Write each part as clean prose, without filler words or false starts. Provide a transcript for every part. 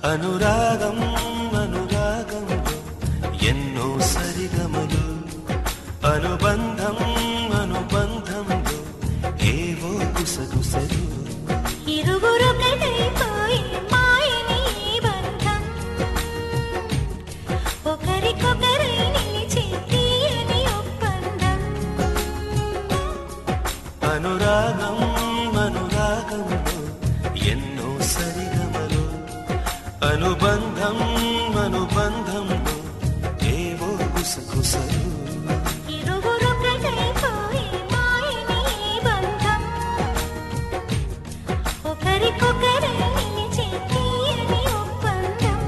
అనురాగం అనురాగంలో ఎన్నో సరిగమలు, అనుబంధం అనుబంధంలో ఏవో గుసగుసలు. ఇరువురొకటైపోయి మాయని బంధం, ఒకరికొకరై నిలిచే తీయని ఒప్పందం. అనురాగం అనురాగంలో ఎన్నో సరిగమలు, అనుబంధం అనుబంధంలో ఏవో గుసగుసలు. ఇరువురొకటైపోయి మాయని బంధం, ఒకరికొకరై నిలిచే తీయని ఒప్పందం.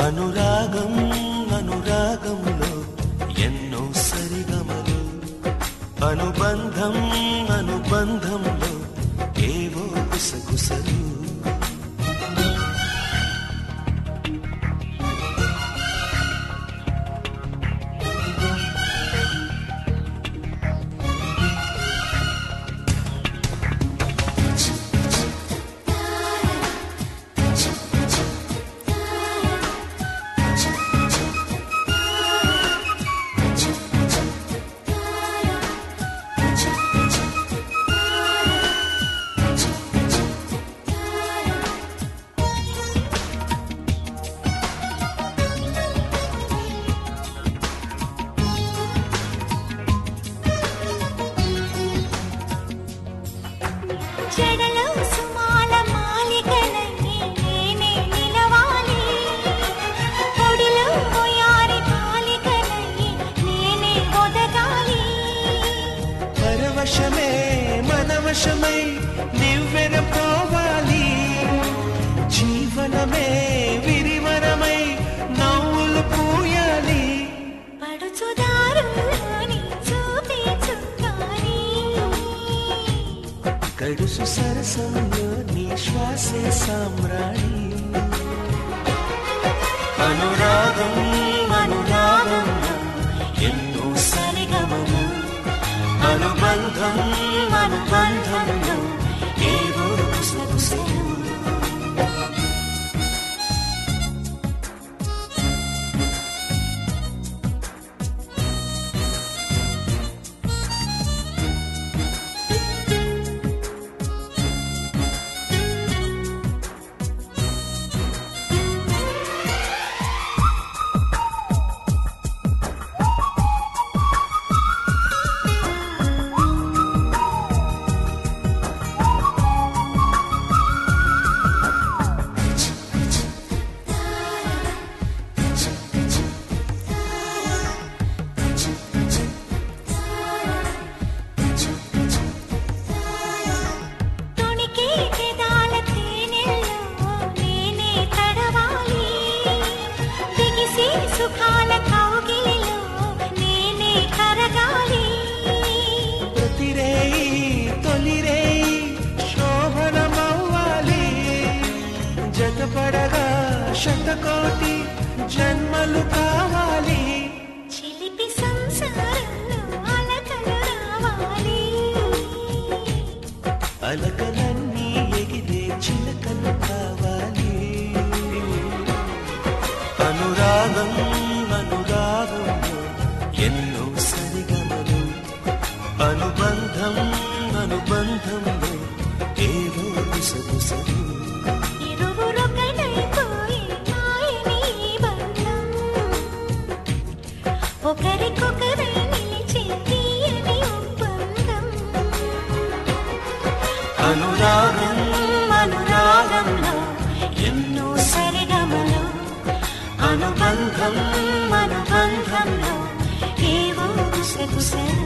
అనురాగం అనురాగంలో ఎన్నో సరిగమలు, అనుబంధం అనుబంధంలో ఏవో గుసగుసలు. జడలో సుమాల మాలికలై నేనే నిలవాలి, పొడిలో పోయారి మాలికలై నేనే ఒదగాలి. పరవశమే మనవశమై నివ్వెన పోవాలి, జీవనమే విరివనమై నవ్వులు పూయాలి. పడుచుదారులోని చూపే చుక్కాని, గడుసు సరసంలో నీ శ్వాసే సామ్రాణి. అనురాగం అనురాగంలో ఎన్నో సరిగమలు, అనుబంధం అనుబంధంలో ఏవో గుసగుసలు. తొణికే పెదాల తేనెల్లో నేనే తడవాలి, బిగిసే సుఖాల కౌగిలిలో నేనే కరగాలి. ప్రతిరేయి తొలిరేయి శోభనమవ్వాలి, జతపడగా శతకోటి జన్మలు కావాలి. చిలిపి సంసారంలో అలకలు రావాలి, అలకలన్నీ ఎగిరే చిలకలు కావాలి. అనురాగం అనురాగంలో ఎన్నో సరిగమలు, అనుబంధం అనుబంధంలో ఏవో గుసగుసలు. ఇరువురొకటైపోయి మాయని బంధం, ఒకరికొకరై నిలిచే తీయని ఒప్పందం. అనురాగం అనురాగంలో ఎన్నో సరిగమలు, అనుబంధం అనుబంధంలో ఏవో గుసగుసలు.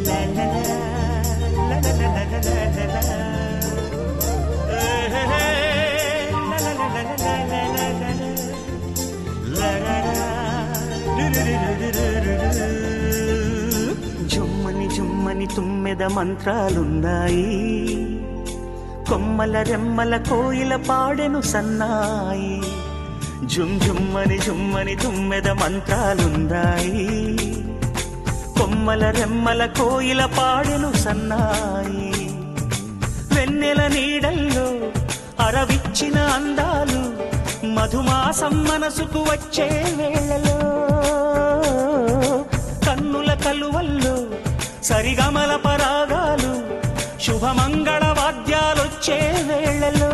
la la la la la la la la la. జుమ్మని జుమ్మని తుమ్మెద మంత్రాలున్నాయి, కొమ్మల రెమ్మల కోయిల పాడెను సన్నాయి. జుమ్ జుమ్మని జుమ్మని తుమ్మెద మంత్రాలున్నాయి, కొమ్మల రెమ్మల కోయిల పాడెను సన్నాయి. వెన్నెల నీడల్లో అరవిచ్చిన అందాలు, మధుమాసం మనసుకు వచ్చే వేళలో, కన్నుల కలువల్లో సరిగమల పరాగాలు, శుభమంగళ వాద్యాలొచ్చే వేళలో.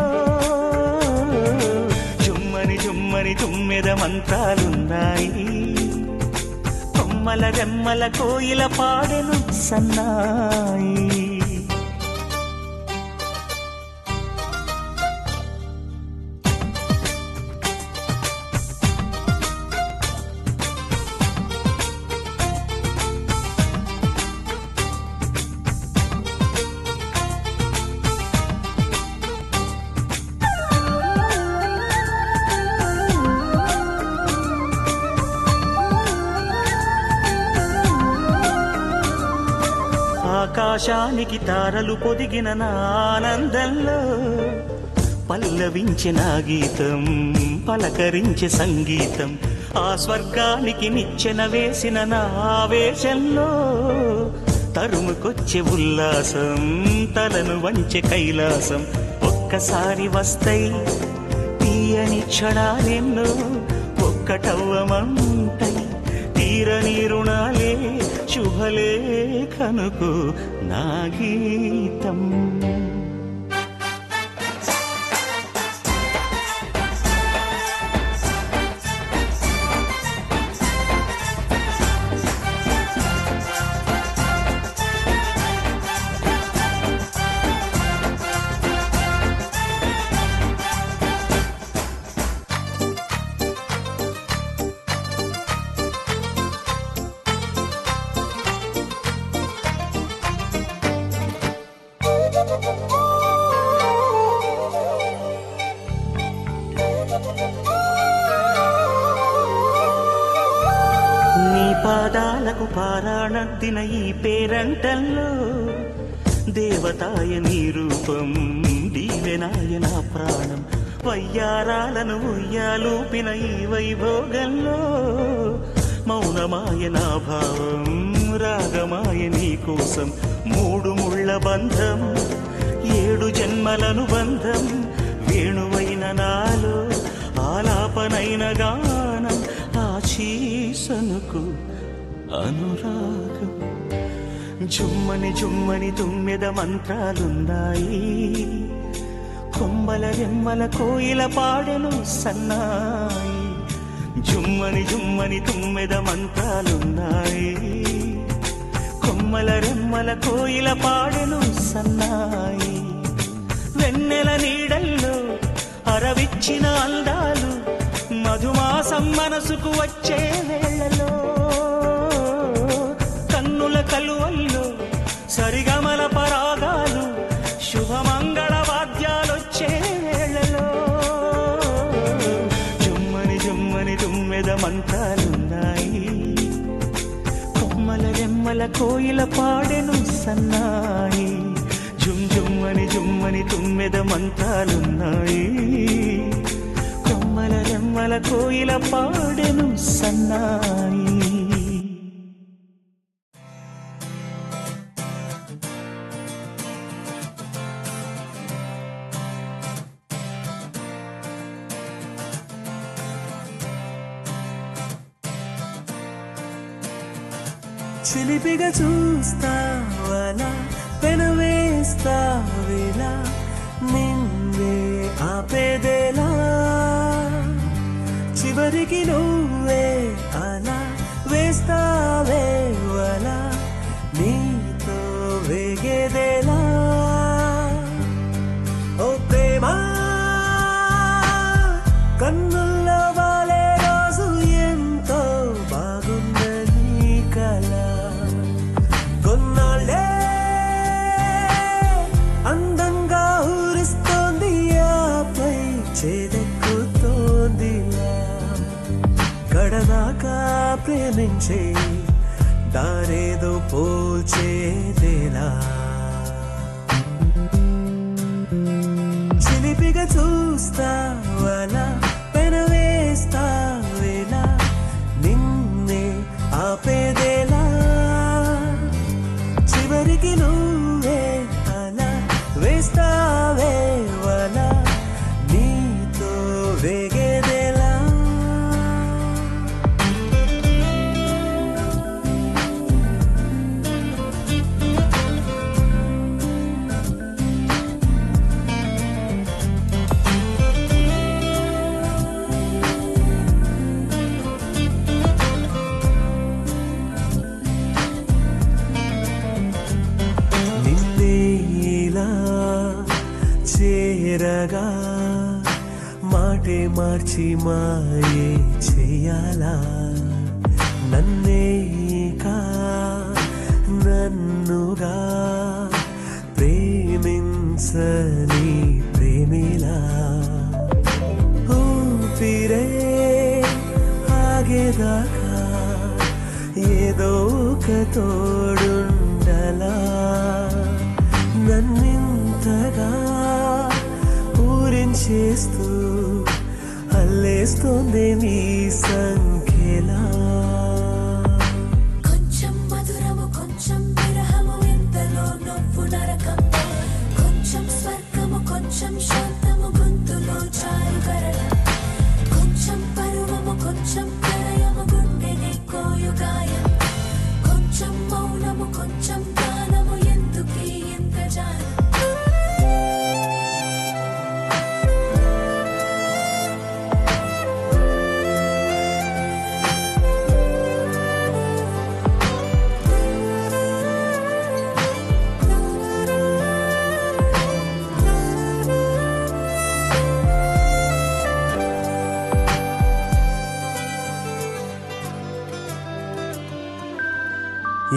జుమ్మని జుమ్మని తుమ్మెద మంత్రాలున్నాయి, కొమ్మల రెమ్మల కోయిల పాడెను సన్నాయి. ఆకాశానికి తారలు పొదిగిన నా ఆనందంలో, పల్లవించే నా గీతం పలకరించే సంగీతం. ఆ స్వర్గానికి నిచ్చెన వేసిన నా ఆవేశంలో, తరుముకొచ్చే ఉల్లాసం తలను వంచే కైలాసం. ఒక్కసారి వస్తాయి తీయని క్షణాలెన్నో, ఒక్కటవ్వమంటై తీరని రుణాలే. శుభలేఖనుకు నా గీతం. పాదాలకు పారాణద్దిన ఈ పేరంటల్లో, దేవతాయ నీ రూపం దీవెనాయ నా ప్రాణం. వయ్యారాలను ఉయ్యాలూపిన ఈ వైభోగంలో, మౌనమాయ నా భావం రాగమాయ నీ కోసం. మూడు ముళ్ళ బంధం ఏడు జన్మలను బంధం, వేణువైన నాలో ఆలాపనైన గానం. ఆశీసనుకు అనురాగం. జుమ్మని జుమ్మని తుమ్మెద మంత్రాలున్నాయి, కొమ్మల రెమ్మల కోయిల పాడెను సన్నాయి. జుమ్మని జుమ్మని తుమ్మెద మంత్రాలున్నాయి, కొమ్మల రెమ్మల కోయిల పాడెను సన్నాయి. వెన్నెల నీడల్లో అరవిచ్చిన అందాలు, మధుమాసం మనసుకు వచ్చే వేళలో, కన్నుల కలువల్లో సరిగమల పరాగాలు, శుభమంగళ వాద్యాలొచ్చే వేళలో. జుమ్మని జుమ్మని తుమ్మెద మంత్రాలున్నాయి, కొమ్మల రెమ్మల కోయిల పాడెను సన్నాయి. జుమ్ జుమ్మని జుమ్మని తుమ్మెద మంత్రాలున్నాయి, కొమ్మల రెమ్మల కోయిల పాడెను సన్నాయి. చిలిపిగా చూస్తావలా పెనవేస్తావేలా, నిన్నే ఆపేదేలా, చివరికి నువ్వే అలా వేస్తావేవలా, నీతో వేగేదేలా. ఓ ప్రేమ కన్నుల్లో వాలే రోజు ఎంతో బాగుందని కల, కొన్నాళ్ళే అందంగా ఊరిస్తోంది, ఆపై చేదెక్కుతోందిలా. కడదాకా ప్రేమించే దారేదో పోల్చేదేలా చిలిపిగా చూస్తావలా పెనవేస్తావేలా నిన్నే ఆపేదేలా చివరికి నువ్వే అలా వేస్తావేవలా నీతో వేగేదేలా చేరగా మాటే మార్చి మాయే చెయ్యాలా నన్నేకా నన్నుగా ప్రేమించని ప్రేమిలా ఊపిరే ఆగేదాకా ఏదో ఒక తోడుండలా నన్నింతగా ఊరించేస్తూ అల్లేస్తోంది నీ సంఖ్యలా కొంచెం మధురము కొంచెం విరహము ఎంతలో నవ్వు నరకం కొంచెం స్వర్గము కొంచెం శాంతము గొంతులో చారు కరడం కొంచెం పరువము కొంచెం ప్రళయము గుండెని కోయు గాయం కొంచెం మౌనము కొంచెం గానము ఎందుకే ఎంత జానం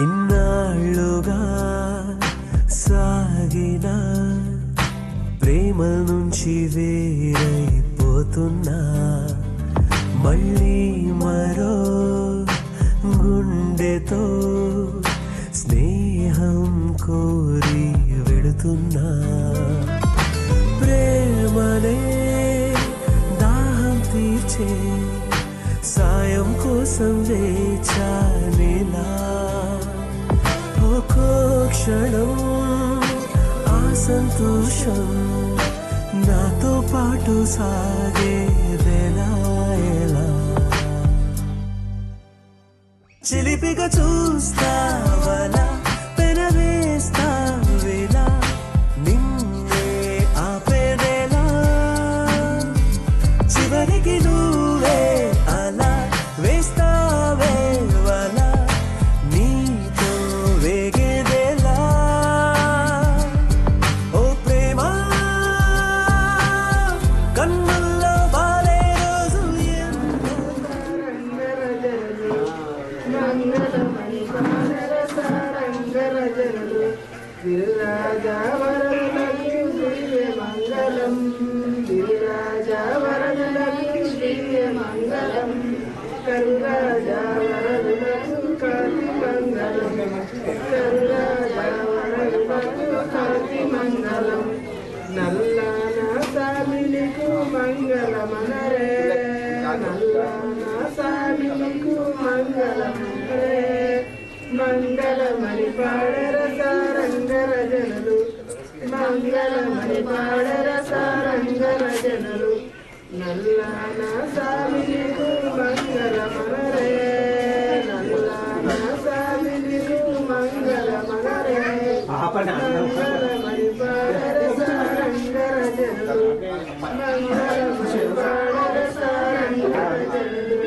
ఇన్నాళ్ళుగా సాగిన ప్రేమల నుంచి వేరైపోతున్నా మళ్ళీ మరో గుండెతో స్నేహం కోరి వెళుతున్నా ప్రేమనే దాహం తీర్చే సాయం కోసం వేచానేలా ఒక్కో క్షణం ఆ సంతోషం నాతో పాటు సాగేదెలా ఎలా చిలిపిగా చూస్తావలా పెనవేస్తావేలా నిన్నే ఆపేదేలా చివరికి నువ్వే అలా వేస్తావేవలా నీతో వేగేదేలా ఓ ప్రేమ కన్నుల్లో బాలే రోజు మంగళమణి పాదరస రంగరజలు గిరిరాజావరణలకు దివ్య మంగళం గిరిరాజావరణలకు దివ్య మంగళం కరురాజావరణలకు కాంతి మంగళం కరురాజావరణలకు కాంతి మంగళం నల్లానా సామిలికు మంగళమనరే నల్లానా సామిలికు మంగళమనరే మంగళమణి పాడరస రంగరజనులు మంగళమణి పాడరస రంగరజనులు నల్లానా సామిలికు మంగళమనరే నల్లానా సామిలికు మంగళమనరే మంగళమణి పాడరస రంగరజనులు మంగళమణి పాడరస రంగరజనులు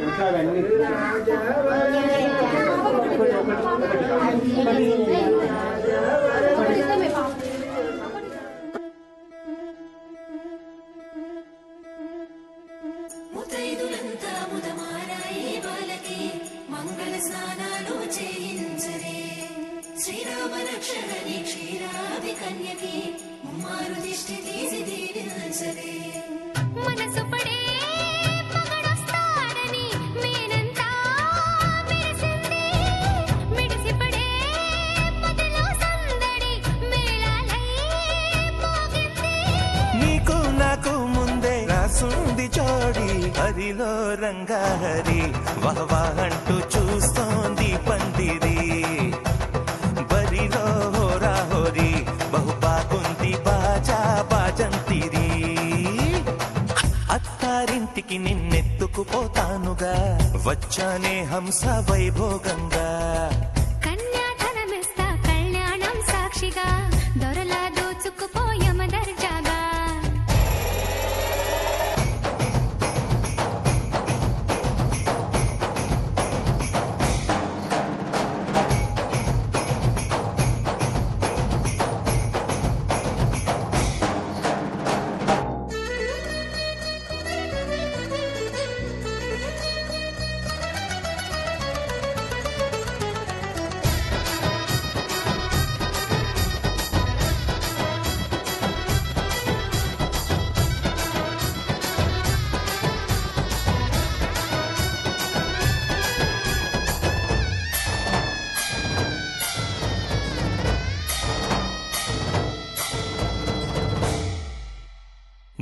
ముతైదులంతా ముదమారాయి బాలకి మంగళ స్నానాలు చేయించరే శ్రీరామ రక్షణని క్షీరాది కన్యకి ముమ్మారు దిష్టి తీసి దీవించరే మనసు పడే మగడొస్తాడని మేనంతా బరిలో రంగాహరి వహవా అంటూ చూస్తోంది పందిరి బరిలో హోరా హోరి బహు బాగుంది బాజా బాజంతిరి అత్తారింటికి నిన్నెత్తుకుపోతానుగా వచ్చానే హంస వైభోగంగా కన్యాధనమిస్తా కళ్యాణం సాక్షిగా దొరలా దోచుకుపోయమ దర్జాగా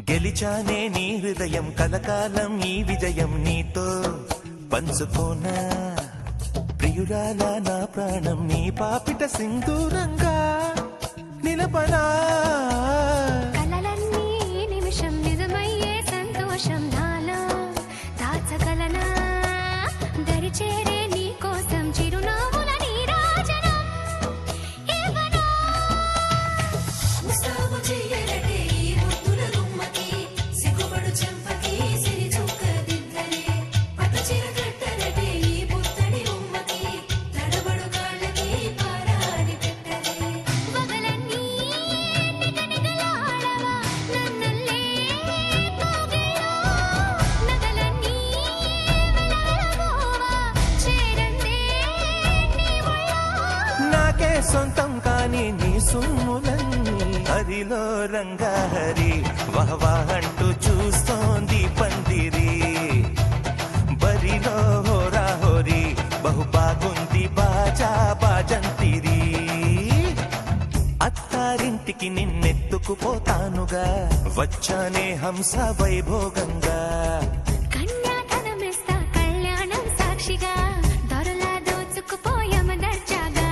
గెలిచానే నీ హృదయం కలకాలం ఈ విజయం నీతో పంచుకోనా ప్రియురాల నా ప్రాణం నీ పాపిట సింధూరంగా నిలపనా కలలన్నీ నిమిషం నిజమయ్యే సంతోషం నాలో దాచగలనా దరిచేరే నీ కోసం చిరునవ్వుల నీరాజనం ఇవ్వనా ముస్తాబు చెయ్యరటే ఈ ముద్దుల గుమ్మకి సిగ్గుపడు చెంపకి సిరి చుక్క దిద్దరే పట్టు చీర కట్టరటే ఈ పుత్తడి ఉమ్మకి తడబడు కాళ్ళకి పారాడి పెట్టరే పగలన్నీ నిగనిగలాడవా నన్నల్లే కోగిలో నగలన్నీ వెలవెలబోవా చేరందే నీ ఒళ్ళో నాకే సొంతం కాని నీ సుమ్ములన్నీ హరిలో రంగాహరి వహవా అంటూ చూస్తోంది పందిరి బరిలో హోరా హోరి బహు బాగుంది బాజా బాజంతిరి అత్తారింటికి నిన్నెత్తుకుపోతానుగా వచ్చానే హంస వైభోగంగా కన్యాధనమిస్తా కళ్యాణం సాక్షిగా దొరలా దోచుకుపోయమ దర్జాగా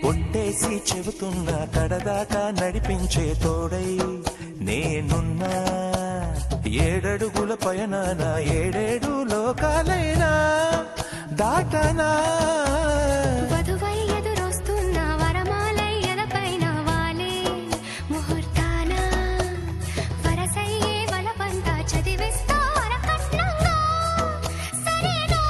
ఒట్టేసి చెబుతున్నా కడదాకా నడిపించే తోడై నేనున్నా ఏడడుగుల పయనాన ఏడేడు లోకాలైనా దాటనా వధువై ఎదురొస్తున్న వరమాలై ఎలపైన వాలే ముహూర్తాన వరసయ్యే వలపంతా చదివిస్తా వరకట్నంగా సరేనా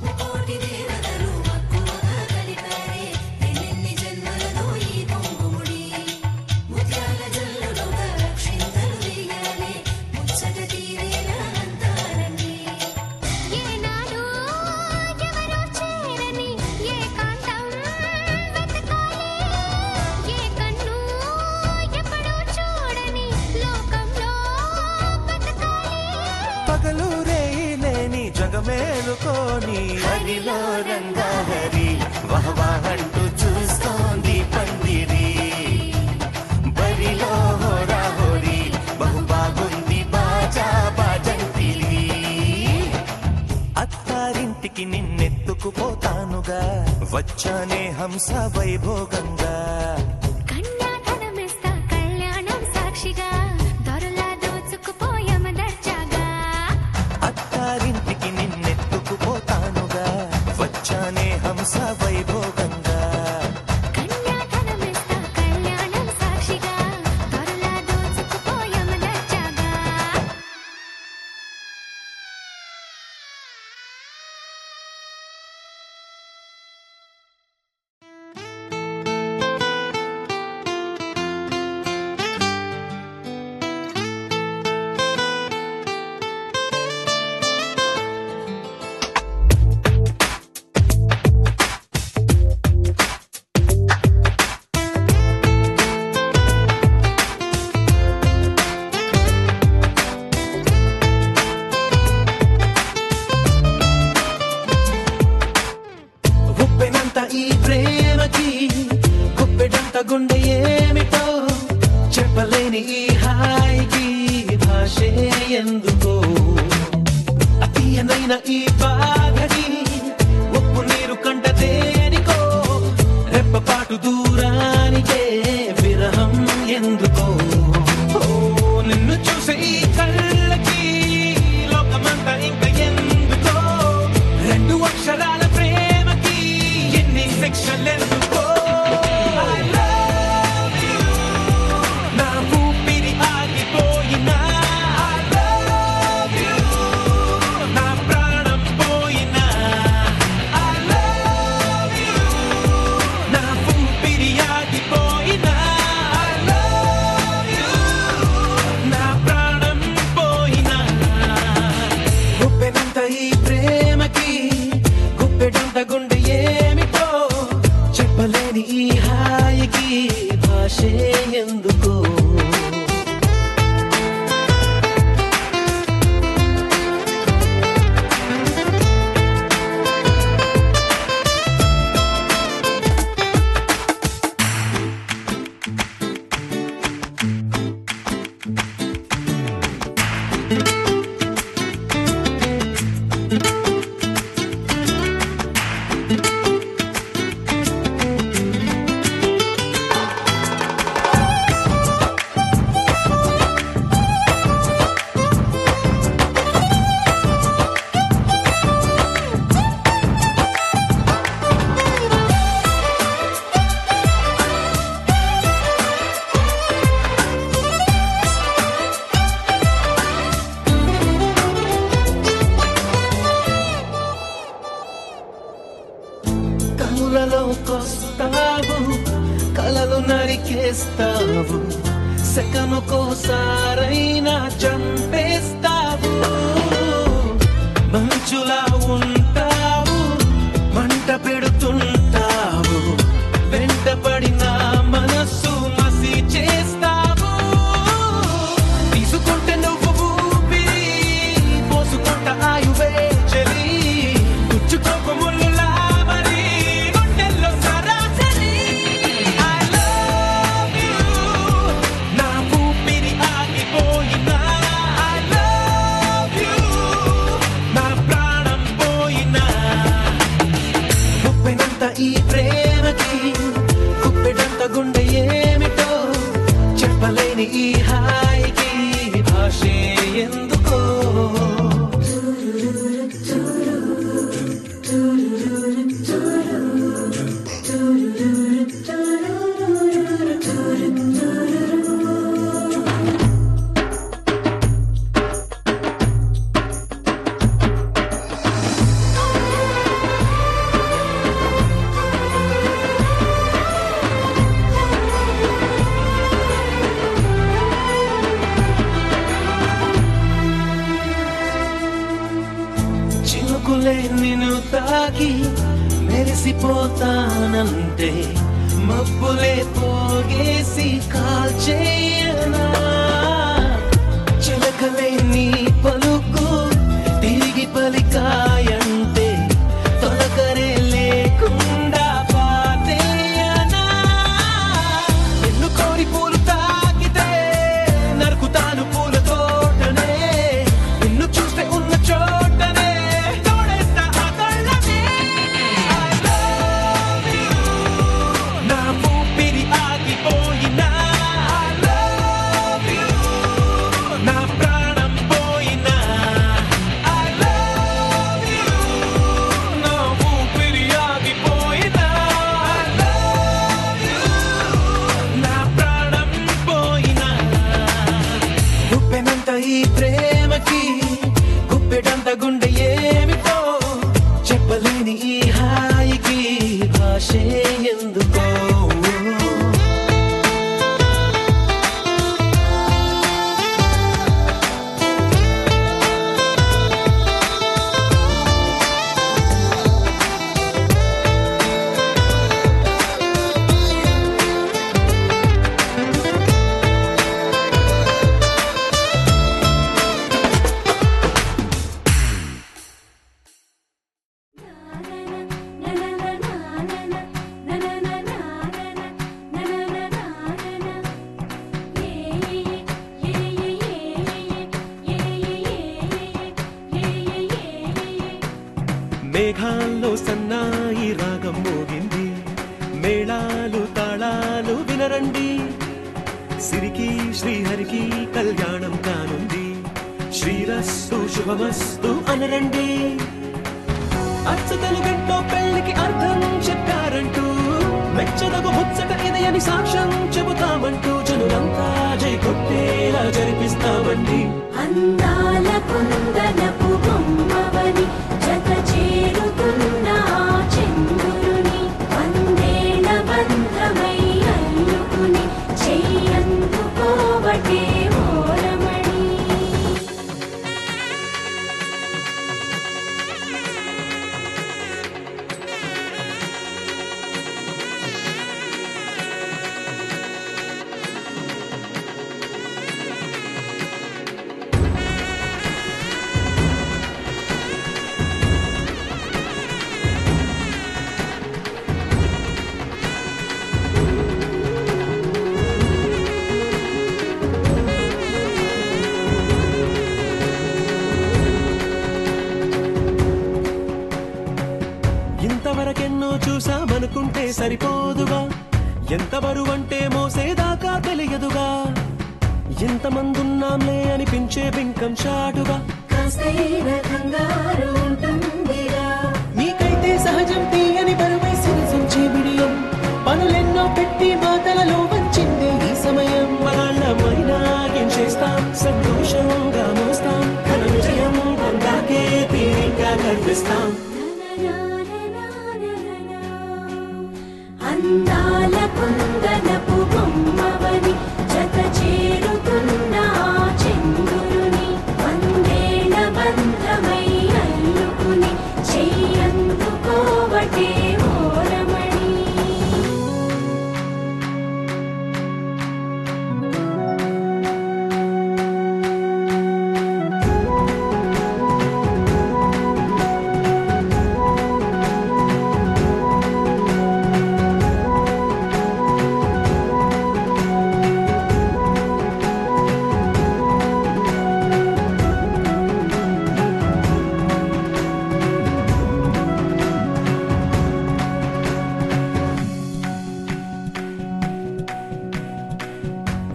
ముకోటి దేవతలు మక్కువగా కలిపారే ఎన్నెన్ని జన్మలలో ఈ కొంగుముడి ముత్యాల జల్లులుగా రక్షింతలు వేయాలి ముచ్చట తీరేలా అంతారండి ఏనాడు ఎవరో చేరని ఏకాంతం వెతకాలి ఏ కన్ను ఎప్పుడూ చూడని లోకంలో బతకాలి పగలు రేయి లేని జగమేలుకోని హరిలో రంగాహరి వహవా అంటూ చూస్తోంది పందిరి బరిలో హోరా హోరి బహు బాగుంది బాజా బాజంతిరి అత్తారింటికి నిన్నెత్తుకుపోతానుగా వచ్చానే హంస వైభోగంగా కన్యాధనమిస్తా కళ్యాణం సాక్షిగా దొరలా దోచుకుపోయమ దర్జాగా అత్తారింటికి నిన్నెత్తుకుపో వరుస వైభోగంగా కన్యాధనమిస్తా కళ్యాణం సాక్షిగా త్వరలా దోచుకుపోయమదచ్చాగా ఉప్పెనంత ఈ ప్రేమకి గుప్పెడంత గుండె ఏమిటో చెప్పలేని ఈ హాయికి భాషే ఎందుకో అతీయనైన ఈ బాధకి ఉప్పు నీరు కంట దేనికో రెప్పపాటు దూరానికే విరహం ఎందుకో ఓ నిన్ను చూసే ఈ కళ్ళకి లోకమంతా ఇంకా ఎందుకో రెండు అక్షరాల ప్రేమకి ఎన్ని సెక్షన్లెందుకో I love you. నా ఊపిరి ఆగిపోయినా I love you. నా ప్రాణం పోయినా I love you. నా ఊపిరి ఆగిపోయినా I love you. నా ప్రాణం పోయినా గుప్పెనంత ఈ ప్రేమకి గుప్పెడంత గుండె ఏమిటో చెప్పలేని ఈ హాయికి భాషే ఎందుకో కనులలోకొస్తావు కలలు నరికేస్తావు సెకనుకోసారైనా చంపేస్తావు మంచులా ఉంటావు మంట పెడుతుంటావు వెంటపడిన మనస్సు మసి చేస్తావు తీసుకుంటే నువ్వు ఊపిరి పోసుకుంట ఆయువే చెలి గుచ్చుకోక ముళ్ళులా మరి గుండెల్లో సరాసరి I love you. నా ఊపిరి ఆగిపోయినా I love you. నా ప్రాణం పోయినా గుప్పెనంత ఈ ప్రేమకి గుప్పెడంత గుండె ఏమిటో చెప్పలేని ఈ హాయికి భాషే ఎందుకో చినుకులే నిన్ను తాకి మెరిసిపోతానంటే మబ్బులే పోగేసి కాల్చేయనా చిలకలే నీ పలుకు తిరిగి పలికాయంటే తొలకరే లేకుండా పాతేయనా నిన్ను కోరి పూలు తాకితే నరుకుతాను పూల తోటనే నిన్ను చూస్తే ఉన్న చోటనే తోడేస్తా ఆ తళ్ళనే I love you. నా ఊపిరి ఆగిపోయినా I love you. హాయికి భాషే ఎందుకో మేఘాల్లో సన్నాయి రాగం మోగింది మేళాలు తాళాలు వినరండి సిరికి శ్రీహరికి కళ్యాణం కానుంది శ్రీరస్తు శుభమస్తు అనరండి అచ్చ తెలుగంటో పెళ్లికి అర్థం చెప్పారంటూ మెచ్చదగు ముచ్చట ఇది అని సాక్ష్యం చెబుతామంటూ జనులంతా జై కొట్టేలా జరిపిస్తామండి అందాల కుందనపు బొమ్మవని జత చేరుతున్న చంద్రుని వందేళ్ల బంధమై అల్లుకుని చెయ్యందుకోవటే ఓరమణి ఇంతవరకెన్నో చూసామనుకుంటే సరిపోదుగా ఎంత బరువంటే మోసేదాకా తెలియదుగా ఇంతమందున్నాంలే అనిపించే బింకం చాటుగా కాస్తైన కంగారు ఉంటుందిరా నీకైతే సహజం తీయని బరువై సిరిసొంచే బిడియం పనులెన్నో పెట్టి మాటలలో వంచిందే ఈ సమయం మనాళ్ళమైనా ఏం చేస్తాం సంతోషంగా మోస్తాం ఘన విజయం పొందాకే తీరిగ్గా కనిపిస్తాం అందాల కుందనపు బొమ్మవని జత చేరుతున్న చంద్రుని వందేళ్ల బంధమై అల్లుకుని చెయ్యందుకోవటే ఓరమణి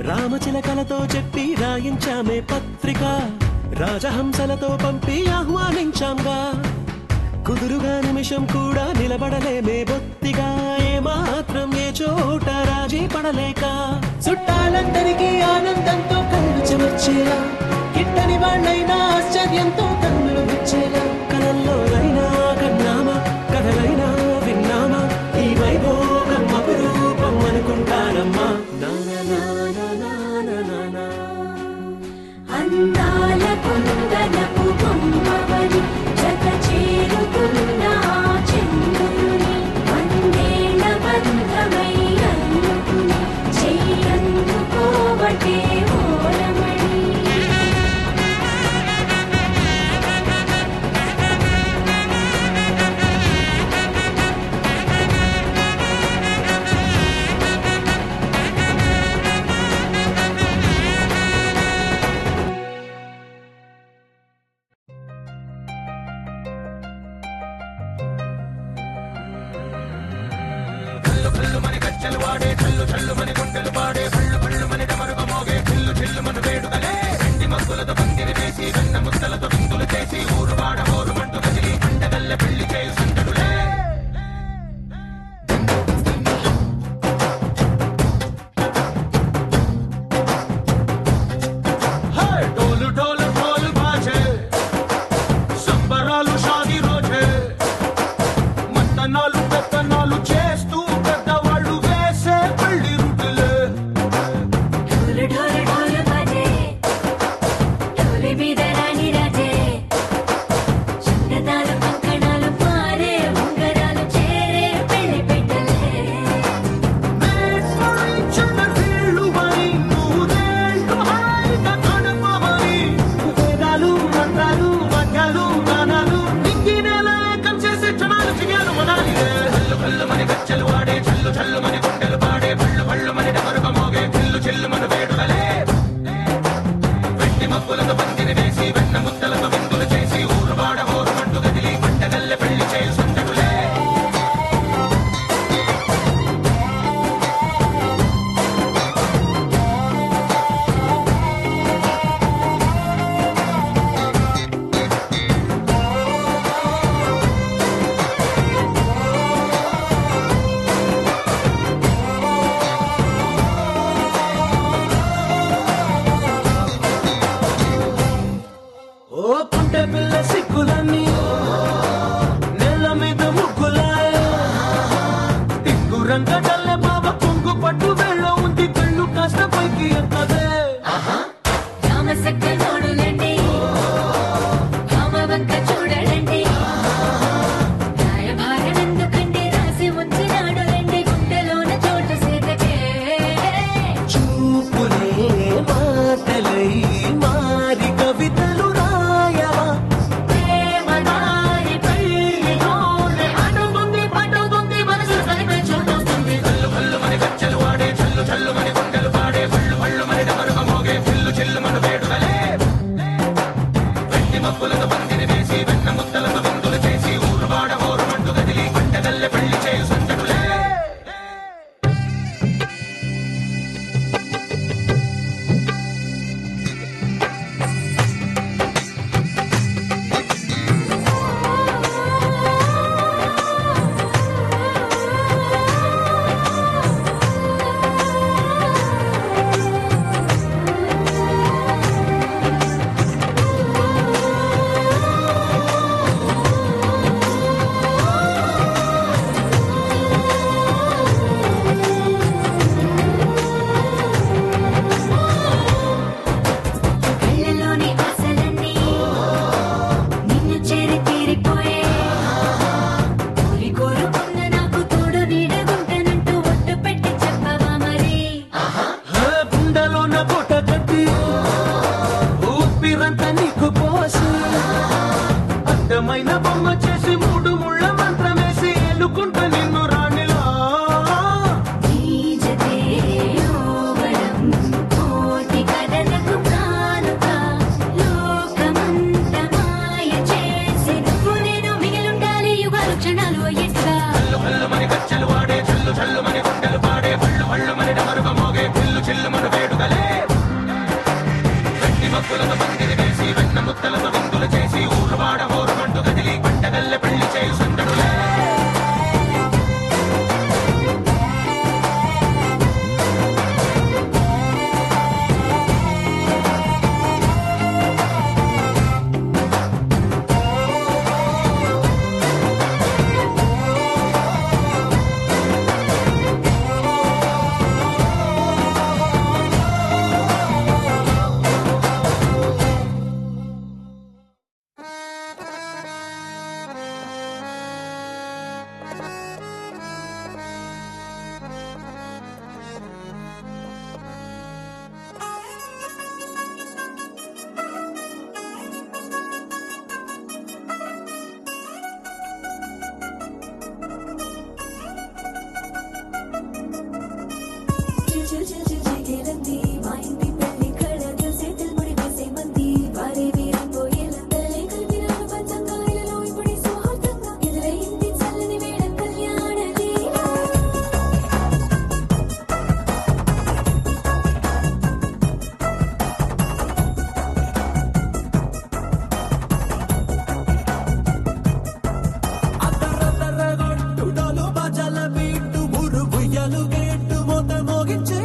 రామచిలకలతో చెప్పి రాయించామే పత్రిక రాజహంసలతో పంపి ఆహ్వానించాంగా కుదురుగా నిమిషం కూడా నిలబడలేమే బొత్తిగా ఏమాత్రం ఏ చోట రాజీ పడలేక చుట్టాలందరికీ ఆనందంతో కళ్ళు చెమర్చేలా కిట్టని వాళ్ళైనా ఆశ్చర్యంతో కన్నులు విచ్చేలా కలల్లోనైనా కన్నామా కథలైనా విన్నామా ఈ వైభోగం అపురూపం అనుకుంటానమ్మా అందాల కుందనపు బొమ్మవని జత చేరుతున్న చంద్రుని వందేళ్ల బంధమై అల్లుకుని చెయ్యందుకోవటే ఓరమణి పెత్తనాలు చేస్తూ పెద్దవాళ్ళు వేసే పెళ్లి రుటులే ఢోలు ఢోలు ఢోలు బాజే ఢోలి మీద రాణి రాజే చందనాలు కంకణాలు పారే ఉంగరాలు చేరే పెళ్లి పెట్టలే చిన్న వీళ్ళువని నూరేళ్ళు హాయిగా గడపమని వేదాలు మంత్రాలు వాక్యాలు గానాలు ఇంగినేలా ఏకం చేసే క్షణాలు చిగాలు మనాలి హల్లు హల్లు మని గచ్చలు వాడే చల్లు చల్లు మని గుండెలు పాడే పళ్ళు పళ్ళు మని డమరుక మోగే చిల్లు చిల్లు మన వేడుకలే వెండి మబ్బులతో పందిరి వేసి వెన్న ముద్దలతో విందులు చేసి ఊరు వాడ ఊరు మంటు గదిలి పంటగల్లె పెళ్లి చేయు సందడులే ఓ పుంటె పిల్ల సిక్కులన్నీ నెల మీద ముగ్గులాయ టింగు రంగడల్లె బాబ కొంగు పట్టు వెళ్ళ ఉంది కళ్ళు కాస్త పైకి ఎక్కదే రామసక్క నోడులండి రామవంక చూడడండి రాయభారం ఎందుకండి రాసి ఉంచినాడు రండి గుండెలోన చోటు సీతకే చూపులే మాటలై మారి కవితలు రాయవా ప్రేమ దారి పెళ్లిలోనే అడుగుంది పట్టుకుంది మనసు కలిపే చోటొస్తుంది కళ్ళు కళ్ళు మని గచ్చలు వాడే చల్లు చల్లు మని గుండెలు పాడే పళ్ళు పళ్ళు మని డమరుక మోగే చిల్లు చిల్లు మన వేడుకలే వెండి మబ్బులతో పందిరి వేసి వెన్న ముద్దలతో విందులు చేసి ఊరు వాడ ఊరు మంటు గదిలి పంటగల్లె పెళ్లి చేయు సందడులే కళ్ళలోని ఆశలన్నీ నిన్ను చేరి తీరిపోయే కోరి కోరుకున్న నాకు తోడు నీడగుంటనంటూ ఒట్టు పెట్టి చెప్పవా మరి గుండెలోన పూట కట్టి ఊపిరంతా నీకు పోసి అందమైన బొమ్మ చేసి మూడు ముళ్ళ మంత్రమేసి ఎలుకుంటా నిన్ను రాణిలా నీజతే యోవనం కోటి కథలకు కానుక లోకమంత మాయ చేసి నువ్వు నేను మిగిలుండాలి యుగాలు క్షణాలు అయ్యేట్టుగా కళ్ళు కళ్ళు మని గచ్చలు వాడే చల్లు చల్లు మని గుండెలు పాడే పళ్ళు పళ్ళు మని డమరుక మోగే చిల్లు చిల్లు మన వేడుకలే వెండి మబ్బులతో పందిరి వేసి వెన్న ముద్దలతో విందులు చేసి ఊరు వాడ ఊరు మంటు గదిలి పంటగల్లె పెళ్లి చేయు సందడులే ఉయ్యాలు గేట్టు మోత మోగించే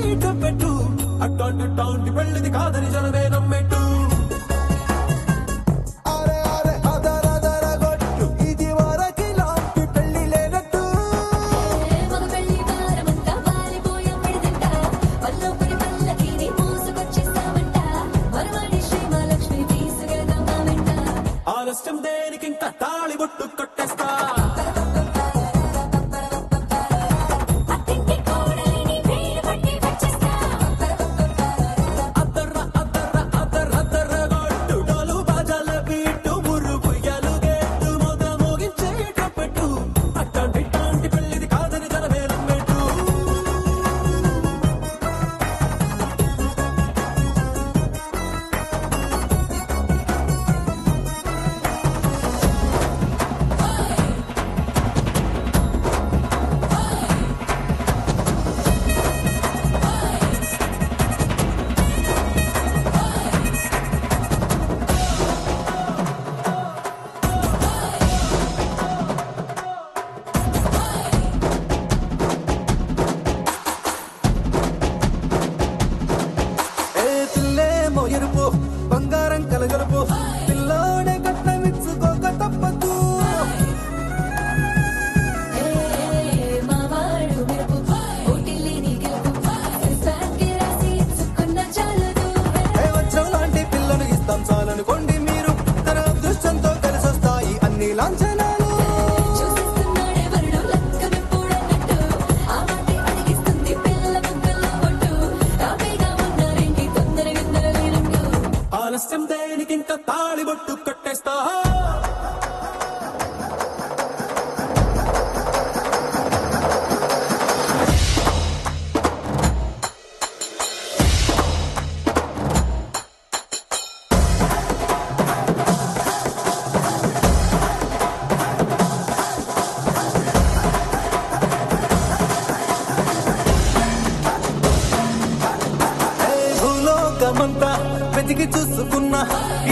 తిరిగి చూసుకున్నా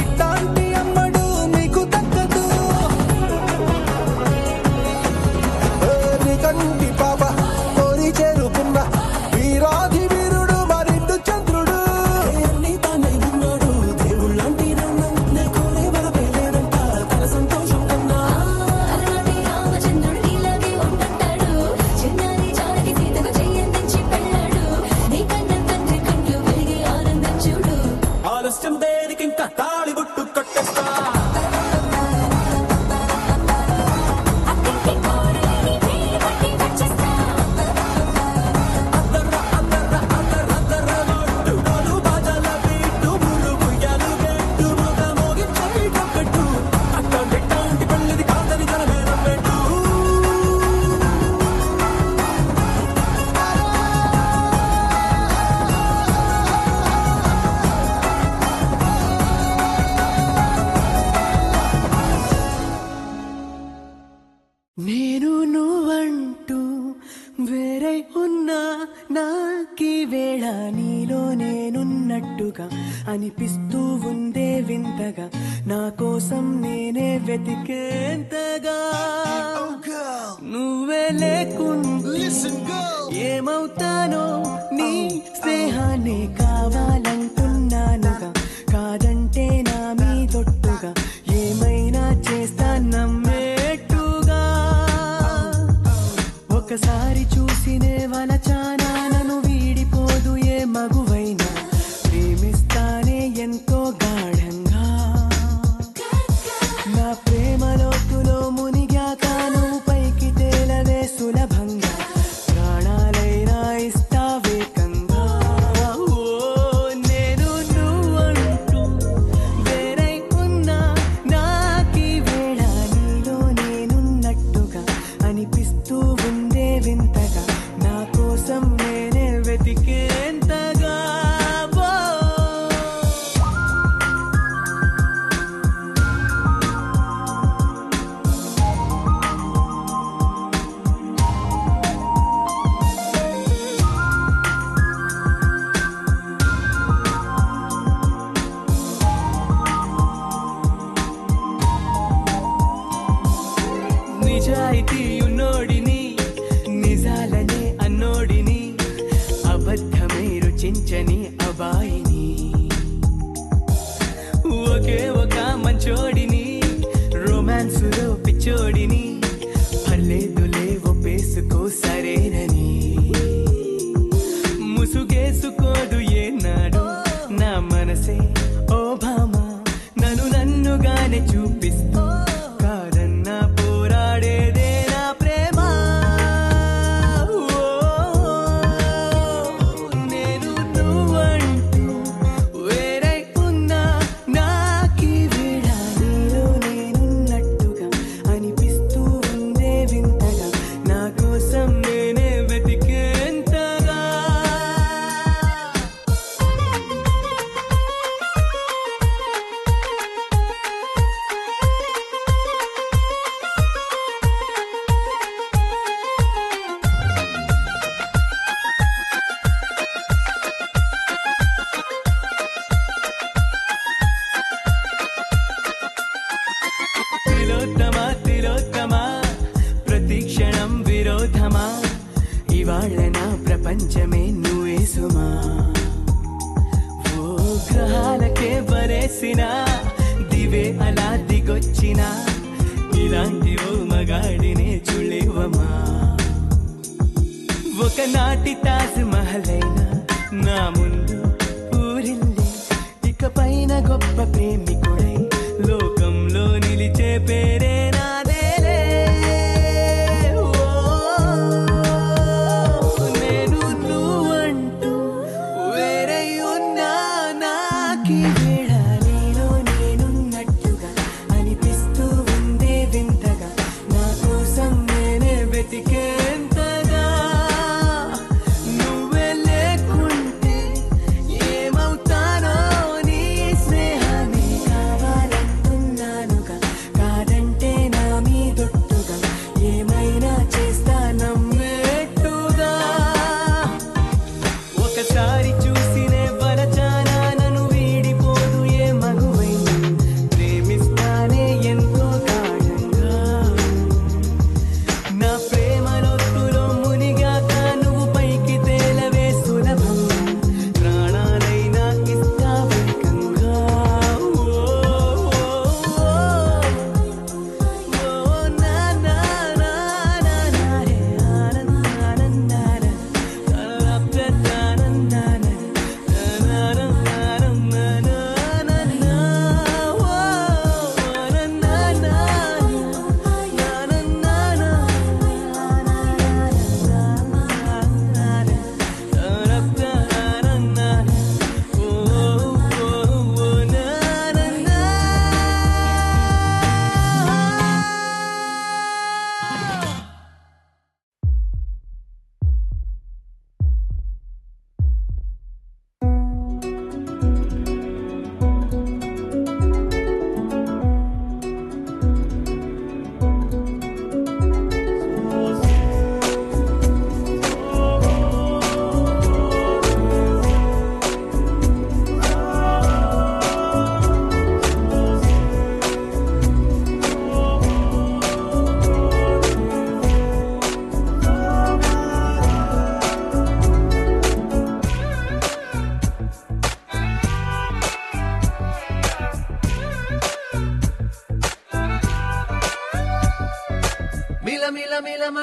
ఇట్లాంటి అమ్మడు మీకు దక్కదు. కంటి పాప కోరి చేరుకున్న వీరాధి వీరుడు మరిండు చంద్రుడు. అన్ని తానై ఉన్నాడు దేవుళ్ళంటి నా కోరే వరపేలేదంట తన సంతోషం కన్నా. అలనాటి రామచంద్రుడు ఇలాగే ఉంటుంటాడు. చిన్నారి జానకి సీతకు చెయ్యందించి పెళ్ళాడు. నీ కన్న తండ్రి కంట్లు వెలిగి ఆనందం చూడు. ఆలస్యం దేనికి ఇంకా తాళి బుట్టు కట్టేస్తా. అక్కింటి కోడలిని వేలు పట్టి వచ్చేస్తా. నేను నువ్వంటూ వేరై ఉన్నా నాకీ వేళ నీలో నేనున్నట్టుగా అనిపిస్తూ ఉందే వింతగా. నా కోసం నేనే వెతికేంతగా నువ్వే లేకుండా ఏమవుతానో నీ స్నేహాన్ని కావాలంటున్నానుగా. కాదంటే నా మీదొట్టుగా ఏమైనా చేస్తా నమ్మేట్టుగా. ఒకసారి చూసినే వలచానా నన్ను వీడిపోదు ఏ మగువైనా. ప్రేమిస్తానే ఎంతో గాఢంగా నా ప్రేమ లోతులో మునిగాక నువ్వు పైకి తేలవే సులభంగా. ప్రాణాలైనా ఇస్తా వేకంగా. ఓ నేను నువ్వంటూ వేరై ఉన్నా నాకీ వేళ నీలో నేనున్నట్టుగా అనిపిస్తూ ఉందే వింతగా. నా కోసం నేనే వెతికేంతగా. నిజాయితీ ఉన్నోడిని నిజాలనే అన్నోడిని అబద్ధమే రుచించని అబాయిని. ఒకే ఒక మంచోడిని రొమాన్సులో పిచ్చోడిని. పర్లేదులే ఒప్పేసుకో సరేనని. ముసుగేసుకోదు ఏనాడు నా మనసే ఓ భామ. నన్నుగానే చూపిస్తూ కాదన్నా పోరాడేదే నా ప్రేమ. నేను నువ్వంటూ వేరై ఉన్నా నాకీ వేళ నీలో నేనున్నట్టుగా అనిపిస్తూ ఉందే వింతగా. నా కోసం నేనే వెతికేంతగా. తిలోత్తమా తిలోత్తమా ప్రతిక్షణం విరోధమా. ఇవాళ నా ప్రపంచమే నువ్వే సుమా. ఓ గ్రహాలకే వరేసిన దివే అలా దిగొచ్చిన. ఇలాంటి ఓ మగాడినే చూలేవమా. ఒకనాటి తాజ్ మహలైనా నా ముందు ఊరిల్లే. ఇకపైన గొప్ప ప్రేమికుడై లోకంలో నిలిచే పేరే నాదేలే. నేను నువ్వంటూ వేరై ఉన్నా నాకీ వేళ నీలో నేనున్నట్టుగా అనిపిస్తూ ఉందే వింతగా. నా కోసం నేనే వెతికేంతగా. నువ్వు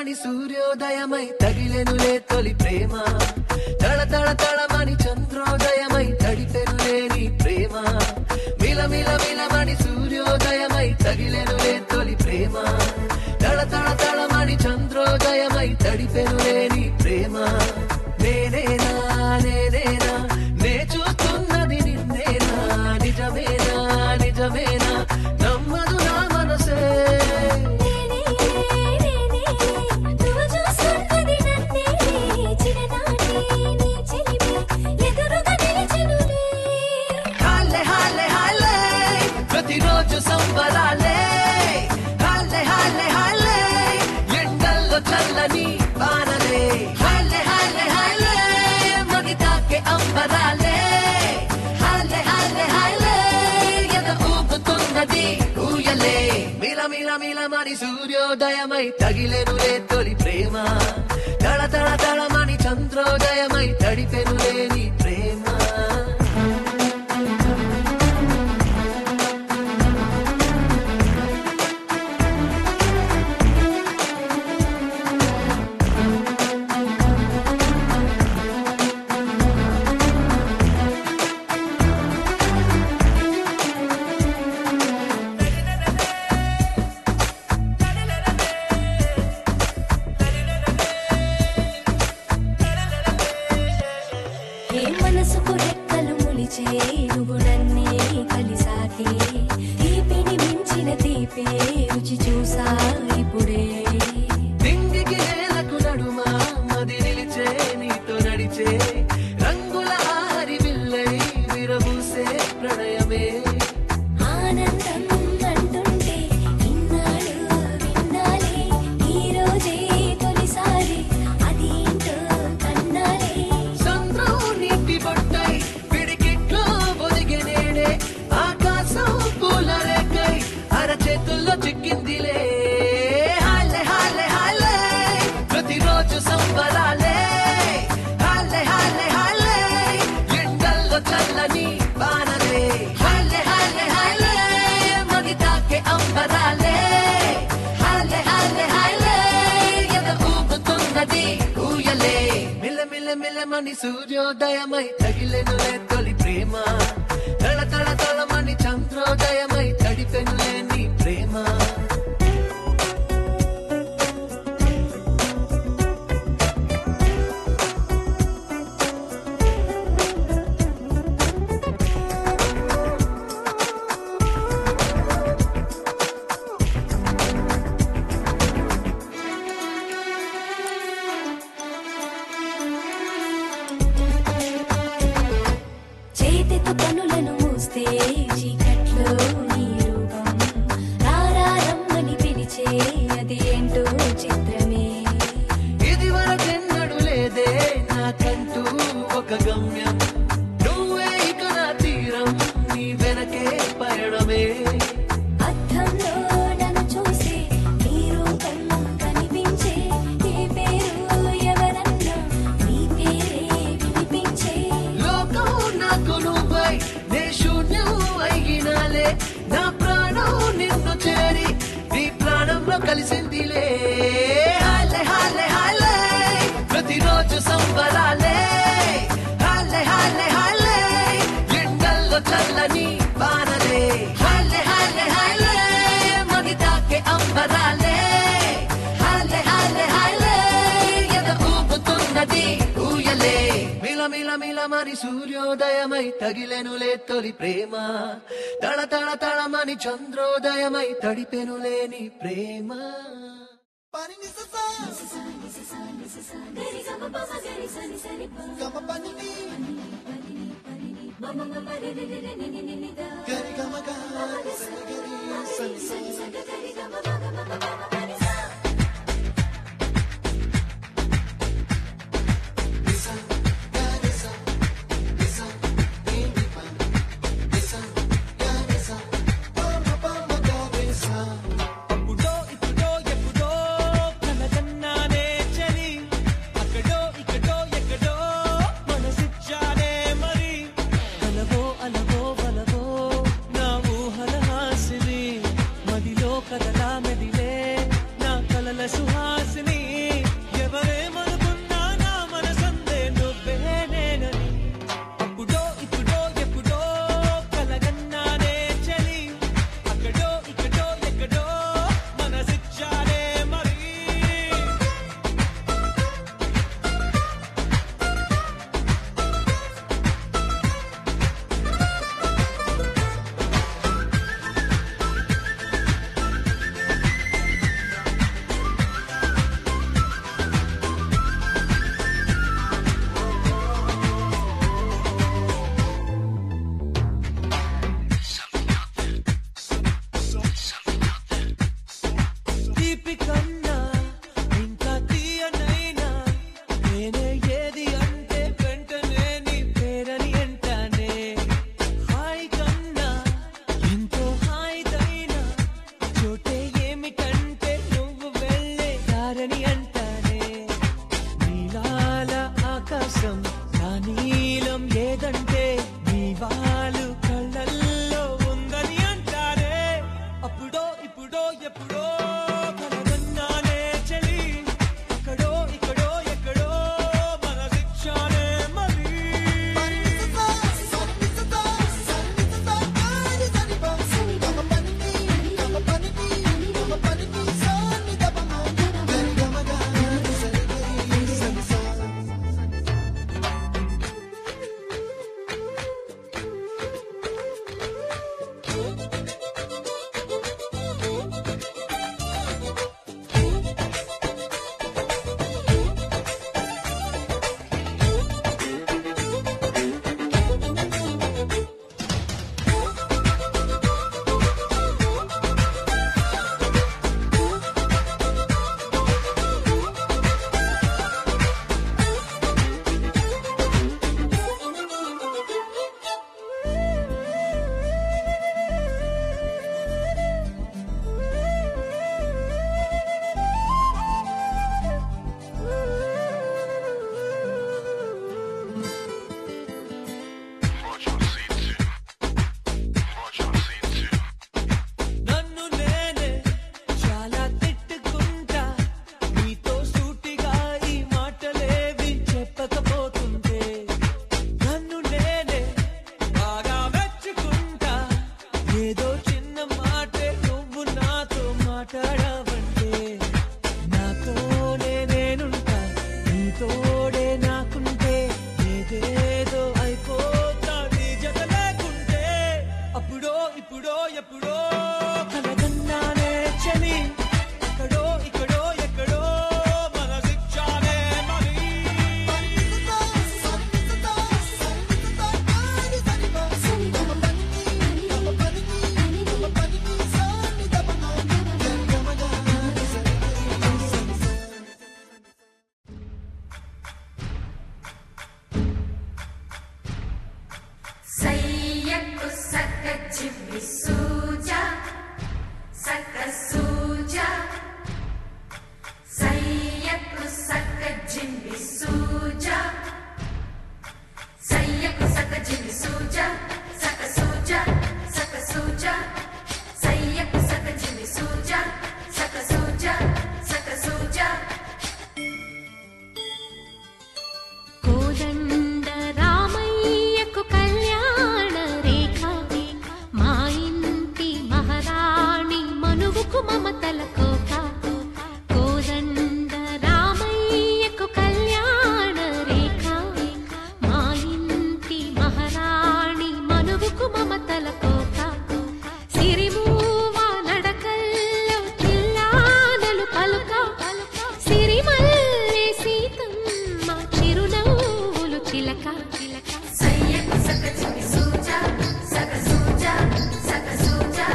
మిలమిలమని సూర్యోదయమై తగిలెనులే తొలి ప్రేమ తళ తళ తళమని చంద్రోదయమై తడిపెనులే నీ ప్రేమ మిలమిలమని సూర్యోదయమై తగిలెనులే తొలి ప్రేమ తళ తళ తళమని చంద్రోదయమై తడిపెనులే నీ ప్రేమ నేనేనా నేనేనా నే చూస్తున్నది నిన్నేనా నిజమేనా నిజమేనా నమ్మదు నా మనసే ప్రతిరోజు సంబరాలే హాలే హాలే హాలే ఎండల్లో చల్లని వానలే హాలే హాలే హాలే మగితాకే అంబరాలే హాలే హాలే హాలే ఎద ఊపుతున్నది ఊయలే మిలమిలమని సూర్యోదయమై తగిలెనులే తొలి ప్రేమ తళ తళ తళమని చంద్రోదయమై తడిపెనులే నీ ప్రేమ మనసుకు రెక్కలు ములిచే నువ్వు నన్నే కలిసాకే తీపిని మించిన తీపే రుచి చూసా ఇప్పుడే దింగికి నేలకు నడుమా మది నిలిచే నీతో నడిచే రంగుల ఆరి విల్లై విరబూసే ప్రణయమే ఆనందం అంటుంటే ఇన్నాళ్ళు విన్నాలే ఈ రోజే తొలిసారి అదేంటో కన్నాలే బొట్టై పిడికిట్లో ఒదిగినేడే ఆకాశం పూల రేకై అరచేతుల్లో చిక్కిందిలే హాలే హాలే హాలే ప్రతిరోజు సంబరాలే హాలే హాలే హాలే ఎండల్లో చల్లని వానలే హాలే హాలే హాలే మగితాకే అంబరాలే హాలే హాలే హాలే ఎద ఊపుతున్నది ఊయలే మిలమిలమని సూర్యోదయమై తగిలెనులే తొలి ప్రేమ తళ తళ తళమని చంద్రోదయమై తడిపెనులే నీ ప్రేమ చేతితో కనులను మూస్తే చీకట్లో నీ రూపం రారమ్మని పిలిచే అది ఏంటో చిత్రమే ఇది వరకెన్నడు లేదే నాకంటూ ఒక గమ్యం నువ్వే ఇక నా తీరం నీ వెనకే పయడమే అద్దంలో నన్ను చూసి నీ రూపం కనిపించే ఏ పేరు ఎవరన్నా నీ పేరే వినిపించే లోకం నాకు నువ్వై నే శూన్యం అయినాలే నా ప్రాణం నిన్ను చేరి నీ ప్రాణంలో కలిసిందిలే హాలే హాలే హాలే ప్రతిరోజు సంబరాలే హాలే హాలే హాలే ఎండల్లో చల్లని వానలే హాలే హాలే హాలే మగితాకే అంబరాలే హాలే హాలే హాలే ఎద ఊపుతున్నది ఊయలే మిలమిలమని సూర్యోదయమై తగిలెనులే తొలి ప్రేమ తళ తళ తళమని చంద్రోదయమై తడిపెనులే నీ ప్రేమ అప్పుడో ఇప్పుడో ఎప్పుడో కనకన్నానే చలి అక్కడో ఇక్కడో ఎక్కడో మనసిచ్చానే మరి అలవో అలవో వలవో నా ఊహల హాసిని మదిలో కదలా మెదిలే నీలం ఏదంటే నీ వాళ్ళు కళ్ళల్లో ఉందని అంటారే. అప్పుడో ఇప్పుడో ఎప్పుడో కలగన్నానే చలి, అక్కడో ఇక్కడో ఎక్కడో మన శిక్షానే మరి. నన్ను నేనే చాలా తిట్టుకుంటా, నీతో సూటిగా ఈ మాటలేవి చెప్పకపోతుంటే. నన్ను నేనే బాగా మెచ్చుకుంటా, ఏదో చిన్న మాటే నువ్వు నాతో మాట్లాడవంటే. నాతోనే నేనుంటా, నీతోడే నాకుంటే, ఏదేదో అయిపోతా నీ జత లేకుంటే. అప్పుడో ఇప్పుడో ఎప్పుడో కలగన్నానే చలి, అక్కడో ఇక్కడో ఎక్కడో మన శిక్షానే మరి. సయ్యకు సక్క చిమ్మి సూజా సక్క సూజా, సయ్యకు సక్క జిమ్మి సూజా, సయ్యకు సక్క జిమ్మి సూజా, సక్క సూజా సక్క సూజా, సయ్యకు సక్క జిమ్మి సూజా, సక్క సూజా సక్క సూజా. కోదండ రామయ్యకు కళ్యాణ రేఖ, మా ఇంటి మహారాణి మనువుకు మమతల కోక. కోదండ రామయ్యకు కళ్యాణ రేఖ, మా ఇంటి మహారాణి మనువుకు మమతల కోక. సిరిమూవ నడకల్లో చిల్లానలు పలుక, సిరిమల్లె సీతమ్మ చిరునవ్వులు చిలక. సయ్యకు సక్క చిమ్మి సూజా సక్క సూజా సక్క సూజా,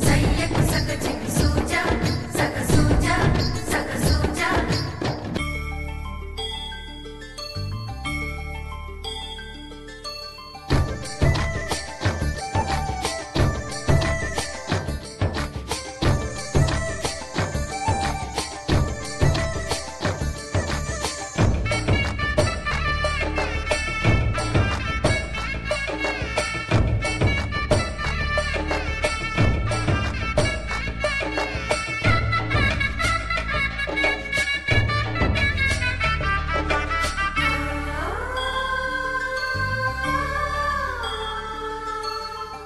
సయ్యకు సక్క చిమ్మి సూజా సక్క సూజా సక్క సూజా.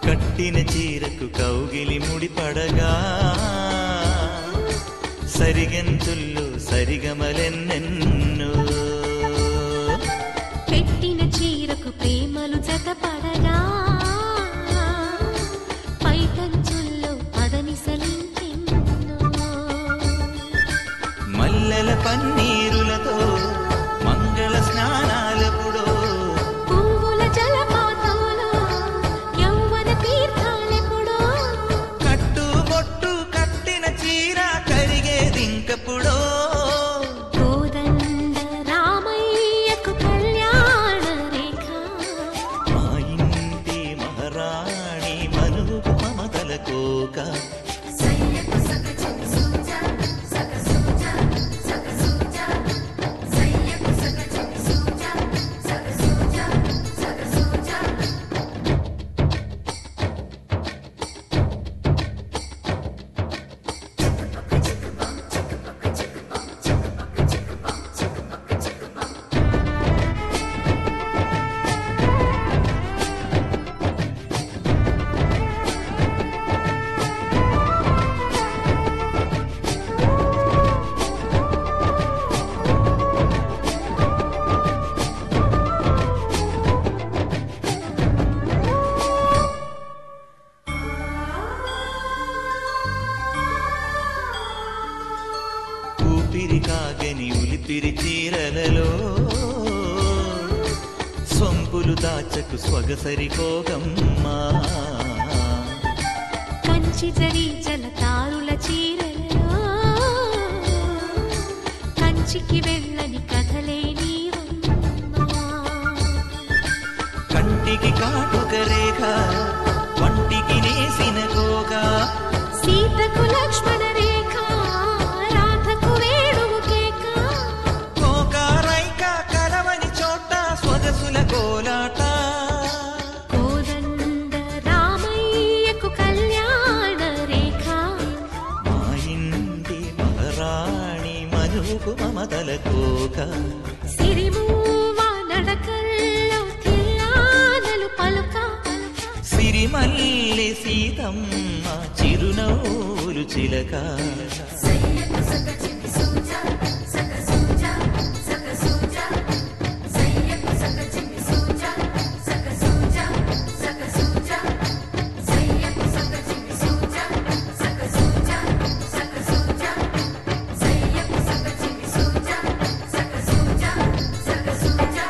కట్టిన చీరకు కౌగిలి ముడిపడగా, సరిగెంతుల్లో సరిగమలెన్నెన్నో. పెట్టిన చీరకు ప్రేమలు జతపడగా, పైటంచుల్లో పదనిసలింకెన్నో. మల్లెల పన్నీరులతో మంగళ స్నానాలెప్పుడో, పువ్వుల జలపాతంలో యౌవన తీర్థాలెప్పుడో. కట్టు బొట్టు కట్టిన చీర కరిగేదింకప్పుడో. కోదండ చీరలలో సొంపులు దాచకు స్వగసరిపోగమ్మా కంచి జరి జలతారుల చీరలలో కంచికి వెళ్ళని కథలే నీవమ్మా కంటికి కాటుక రేఖ వంటికి నేసిన కోగా సీతకు లక్ష్మణ రేఖ రాధకు వేణువు కేక కోకారైక కలవని చోట స్వగసుల కోలాట కోదండ రామయ్యకు కళ్యాణ రేఖ మా ఇంటి మహారాణి మనుకు మమతల కోక సిరిమూవ నడకల్లో తిల్లానలు పలుక సిరిమల్లి సీతమ్మ చిరునవ్వులు చిలక సయ్యకు సక చికి సూజా సక సూజా సక సూజా సయ్యకు సక చికి సూజా సక సూజా సక సూజా సయ్యకు సక చికి సూజా సక సూజా సక సూజా సయ్యకు సక చికి సూజా సక సూజా సక సూజా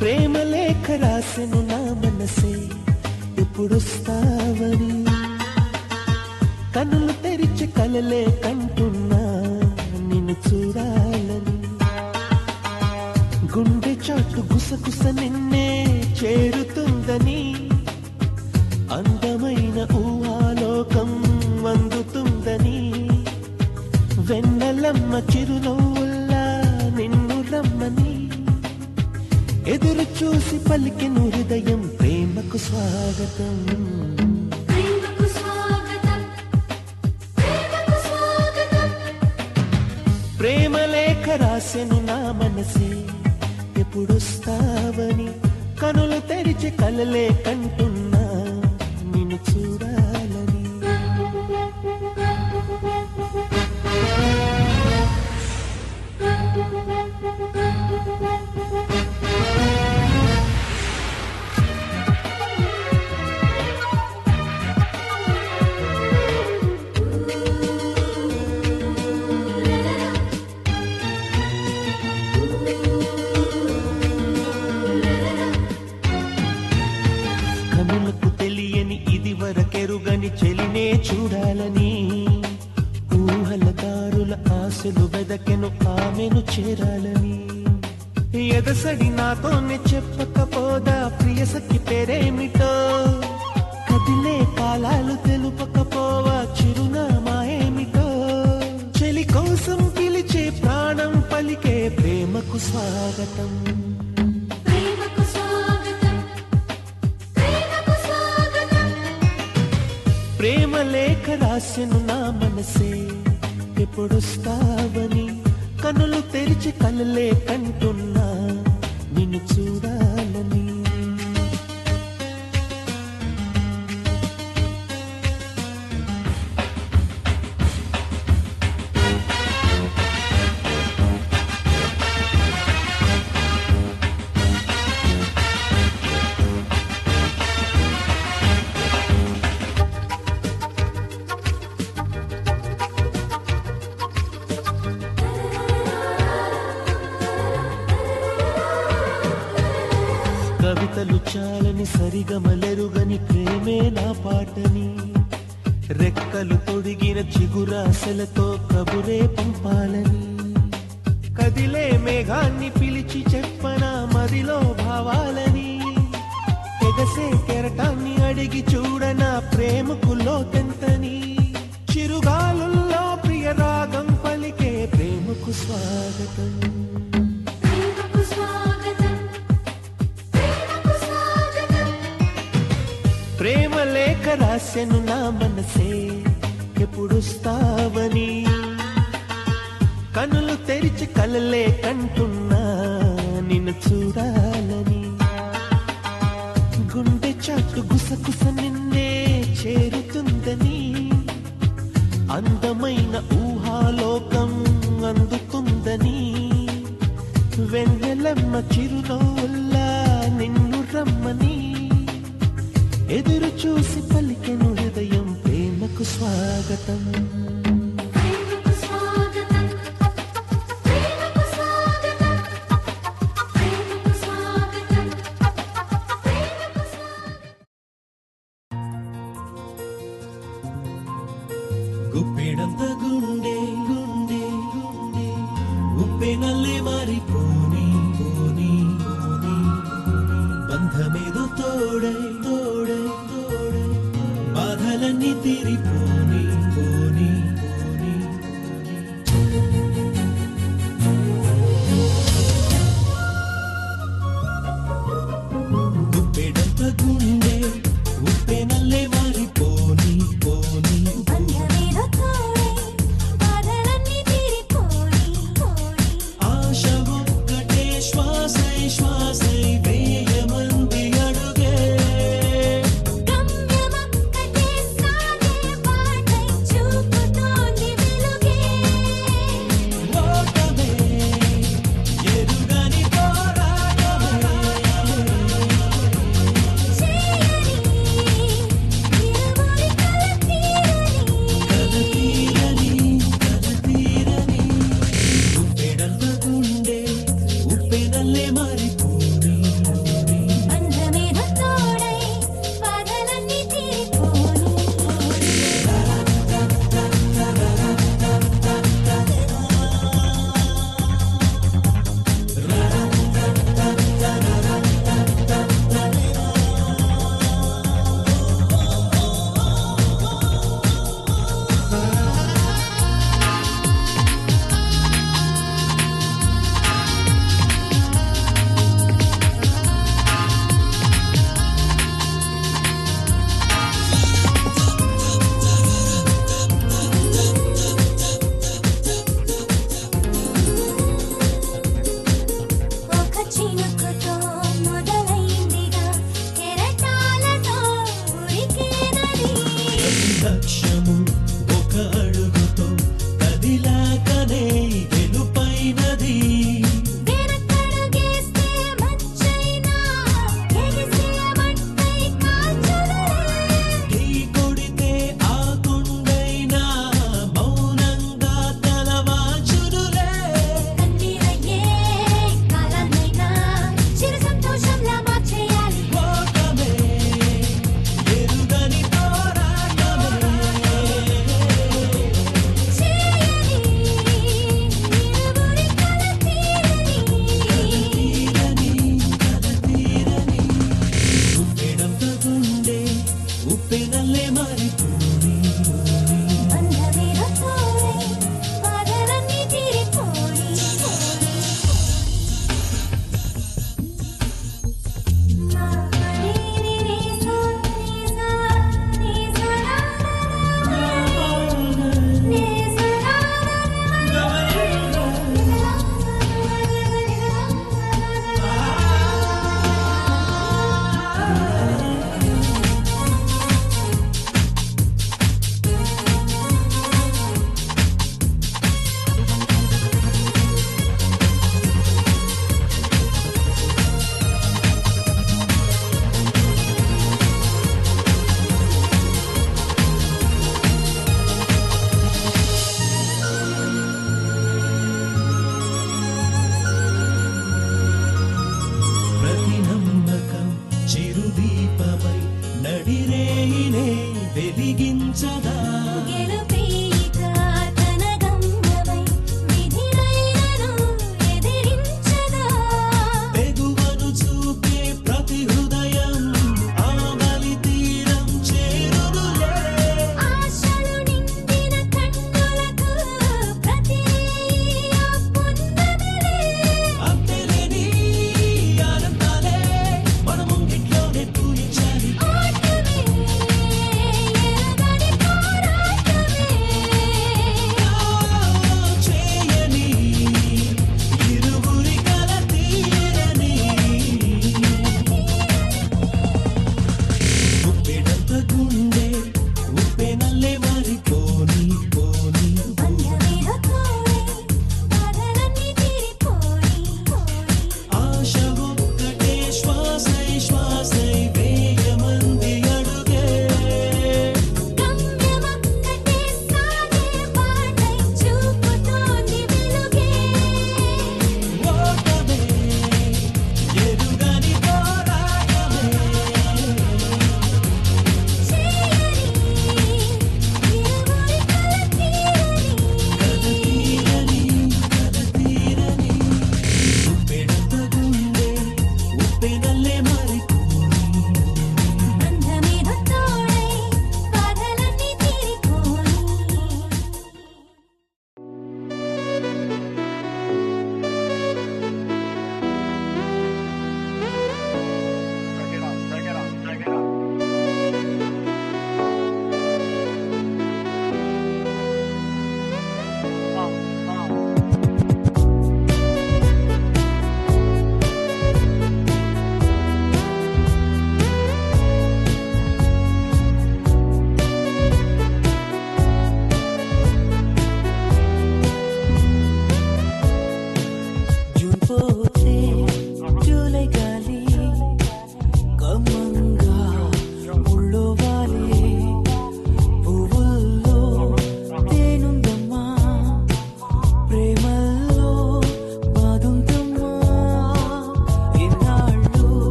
ప్రేమ లేఖ రాసెను నా మనసే ఎప్పుడొస్తావని కన్నులు తెరిచి కలలే కంటున్నా నిన్ను చూడాలని గుండె చాటు గుసగుస నిన్నే చేరుతుందని అందమైన ఊహాలోకం వందుతుందని వెన్నెలమ్మ చిరునవ్వుల్లా నిన్ను రమ్మని ఎదురు చూసి పలికిన హృదయం ప్రేమకు స్వాగతం ప్రేమకు స్వాగతం ప్రేమకు స్వాగతం ప్రేమ లేఖ రాసెను నా మనసే ఎప్పుడొస్తావని కనులు తెరిచి కలలే కంటున్నా నిన్ను చూడాలని కనులకు తెలియని ఇది వరకెరుగని చెలినే చూడాలని ఊహల దారుల ఆశలు వెదకెను ఆమెను చేరాలని ఎదసడి నాతోనే చెప్పకపోదా ప్రియ సఖి పేరేమిటో కదిలే కాలాలు తెలుపకపోవా చిరునామా ఏమిటో చెలి కోసం పిలిచే ప్రాణం పలికే ప్రేమకు స్వాగతం ప్రేమకు స్వాగతం ప్రేమకు స్వాగతం ప్రేమ లేఖ రాసెను నా మనసే ఎప్పుడొస్తావని కనులు తెరిచి కలలే కంటున్నా నిన్ను చూడాలని కవితలు చాలని సరిగమలెరుగని ప్రేమే నా పాటని రెక్కలు తొడిగిన చిగురాశలతో కబురే పంపాలని కదిలే మేఘాన్ని పిలిచి చెప్పనా మదిలో భావాలని ఎగసే కెరటాన్ని అడిగి చూడనా ప్రేమకు లోతెంతని చిరుగాలుల్లో ప్రియ రాగం పలికే ప్రేమకు స్వాగతం ప్రేమకు స్వాగతం ప్రేమకు స్వాగతం ప్రేమ లేఖ రాసెను నా మనసే ఎప్పుడొస్తావని తెరిచి కలలే కంటున్నా నిన్ను చూడాలని గుండె చాటు గుసగుస నిన్నే చేరుతుందని అందమైన ఊహాలోకం అందుకుందని వెన్నెలమ్మ చిరునవ్వుల్లా నిన్ను రమ్మని ఎదురు చూసి పలికెను హృదయం ప్రేమకు స్వాగతం ప్రేమకు స్వాగతం ప్రేమకు స్వాగతం ప్రేమకు స్వాగతం ప్రేమకు స్వాగతం గుప్పెడంత గుండె గుండె గుండె ఉప్పెనల్లే మారిపోని పోని పోని బంధమేదో తోడై తోడై తోడై బాధలన్నీ తీరిపోని పోని పోని గుప్పెడంత గుండె ఉప్పెనల్లే మారిపోని పోని బంధమేదో తోడై బాధలన్నీ తీరిపోని పోని ఆశ ఒక్కటే శ్వాసై శ్వాసై వేయమంది అడుగే గమ్యమొక్కటే సాగే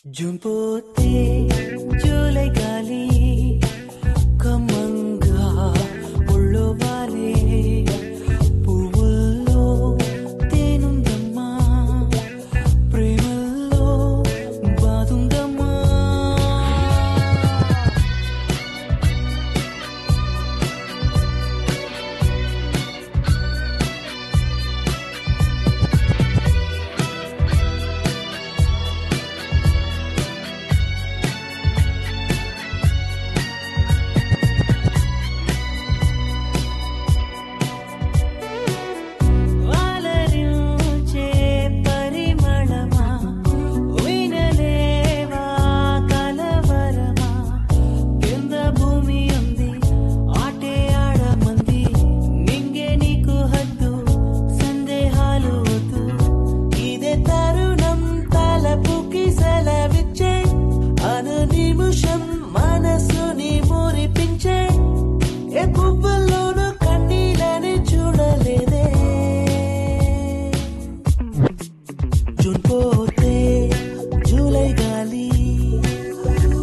జుంపోతే జూలై గాలి కమ్మంగా ఒళ్ళో వాలే పువ్వుల్లో తేనుందమ్మా ప్రేమల్లో బాదుందమ్మా మనసుని మురిపించే ఏ పువ్వుల్లోనూ కన్నీలని చూడలేదే జూన్ పోతే జూలై గాలి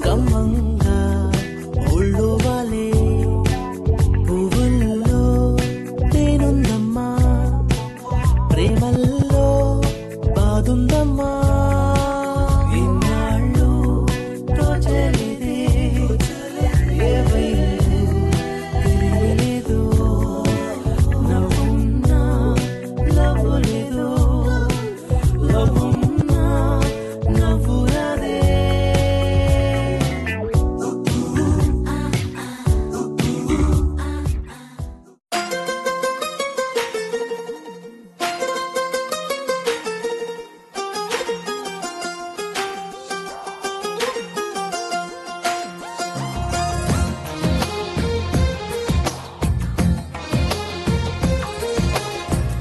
కమ్మంగా ఒళ్ళో వాలే పువ్వుల్లో తేనుందమ్మా ప్రేమల్లో బాదుందమ్మా ఇన్నాళ్ళు తోచలేదే ఏ వైపు తెలియలేదో నవ్వున్నా నవ్వులేదో నవ్వున్నా నవ్వురాదే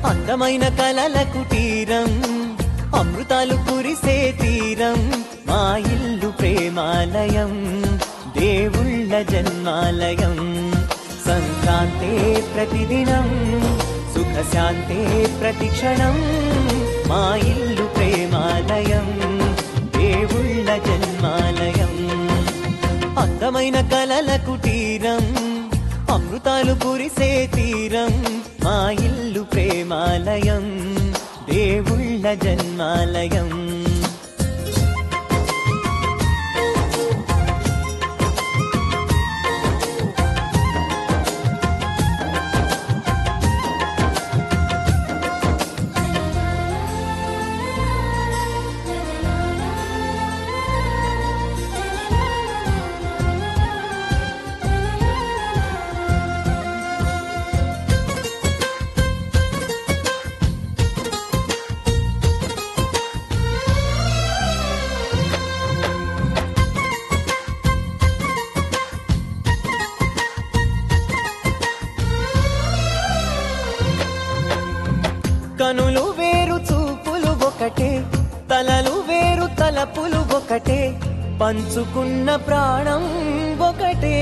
అందమైన కలల కుటీరం అమృతాలు కురిసే తీరం మా ఇల్లు ప్రేమాలయం దేవుళ్ళ జన్మాలయం సంక్రాంతే ప్రతిదినం సుఖశాంతే ప్రతిక్షణం మా ఇల్లు ప్రేమాలయం దేవుళ్ళ జన్మాలయం అందమైన కలల కుటీరం అమృతాలు కురిసే తీరం మా ఇల్లు ప్రేమాలయం దేవుళ్ళ జన్మాలయం కనులు వేరు చూపులు ఒకటే తలలు వేరు తలపులు ఒకటే పంచుకున్న ప్రాణం ఒకటే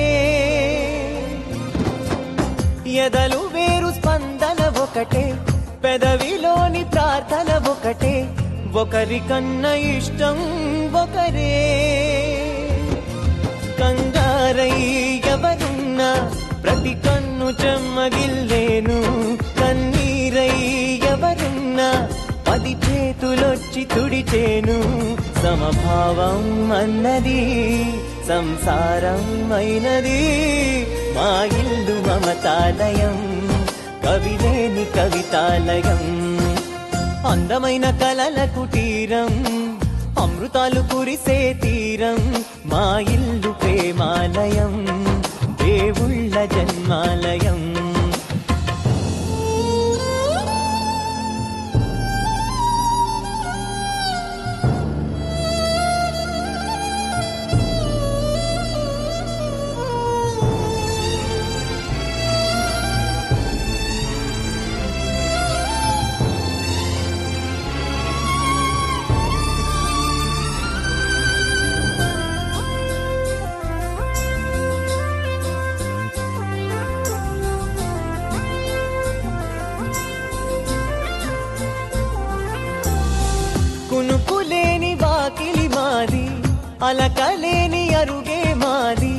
ఎదలు వేరు స్పందన ఒకటే పెదవిలోని ప్రార్థన ఒకటే ఒకరికన్నా ఇష్టం ఒకరే కంగారై ఎవరున్నా ప్రతి కన్ను చెమ్మగిల్లేను కన్నీరై ఎవరున్నా 10 చేతులొచ్చి తుడిచేను సమభావం అన్నది సంసారం అయినది మా ఇల్లు మమతాలయం కవిలేని కవితాలయం అందమైన కలల కుటీరం అమృతాలు కురిసే తీరం మా ఇల్లు ప్రేమాలయం దేవుళ్ళ జన్మాలయం అలకలేని అరుగే మాది,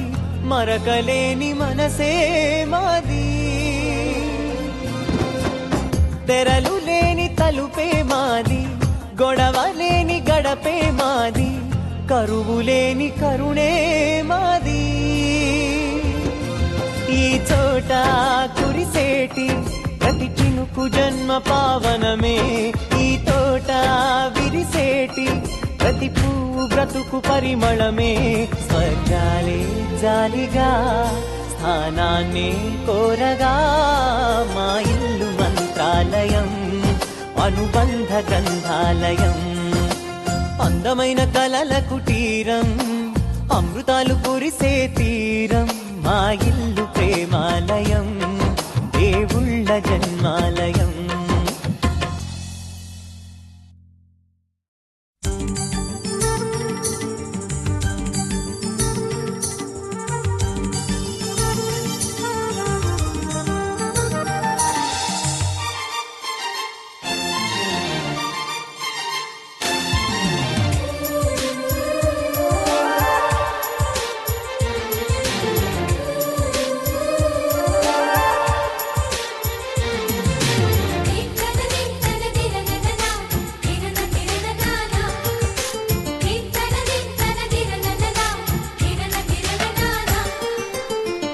మరకలేని మనసే మాది. తెరలు లేని తలుపే మాది, గొడవ లేని గడపే మాది, కరువు లేని కరుణే మాది. ఈ చోట కురిసేటి ప్రతి చినుకు జన్మ పావనమే, ఈ తోట విరిసేటి ప్రతి పువ్వు బ్రతుకు పరిమళమే. స్వర్గాలే జాలిగా స్థానాన్ని కోరగా, మా ఇల్లు మంత్రాలయం, అనుబంధ గ్రంథాలయం. అందమైన కలల కుటీరం, అమృతాలు కురిసే తీరం, మా ఇల్లు ప్రేమాలయం, దేవుళ్ళ జన్మాలయం.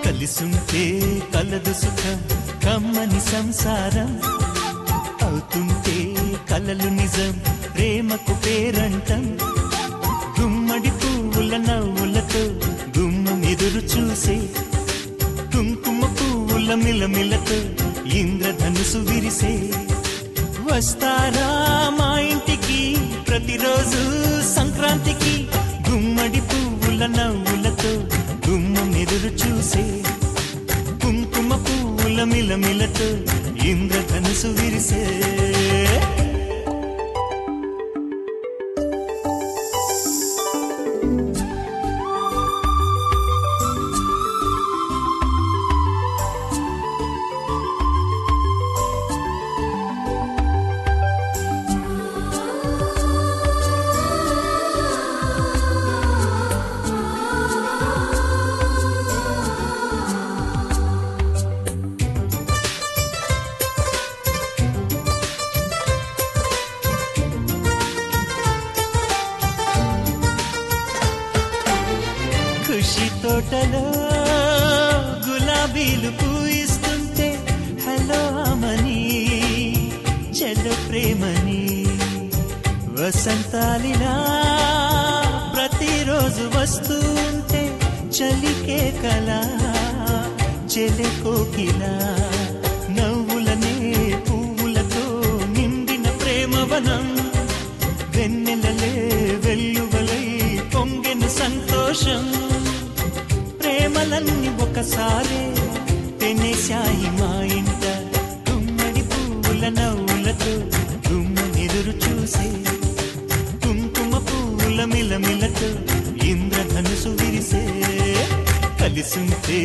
కలిసుంటే కలదు సుఖం, కమ్మని సంసారం అవుతుంటే కలలు నిజం, ప్రేమకు పేరంటం. గుమ్మడి పువ్వుల నవ్వులతో గుమ్మం ఎదురు చూసే, కుంకుమ పువ్వుల మిలమిలతో ఇంద్రధనుసు విరిసే. వస్తారా మా ఇంటికి ప్రతిరోజు సంక్రాంతికి, గుమ్మడి పువ్వుల నవ్వులతో గుమ్మం ఎదురు చూసే, కుంకుమ పువ్వుల మిలమిలతో ఇంద్రధనుసు విరిసే. ఖుషి తోటలో గులాబీలు పూయిస్తుంటే, హలో అమని చెల్లు ప్రేమని. వసంతాలిలా ప్రతిరోజు వస్తుంటే, చలికే కలా చెలె కోకిలా. నవ్వులనే పువ్వులతో నిండిన ప్రేమవనం, వెన్నెలలే వెల్లువలై పొంగెను సంతోషం. ప్రేమలన్నీ ఒకసారే తెనేశాయి మా ఇంట, గుమ్మడి పువ్వుల నవ్వులతో గుమ్మనెదురు చూసే, కుంకుమ పువ్వుల మిలమిలతో ఇంద్రధనుసు విరిసే. కలిసుంటే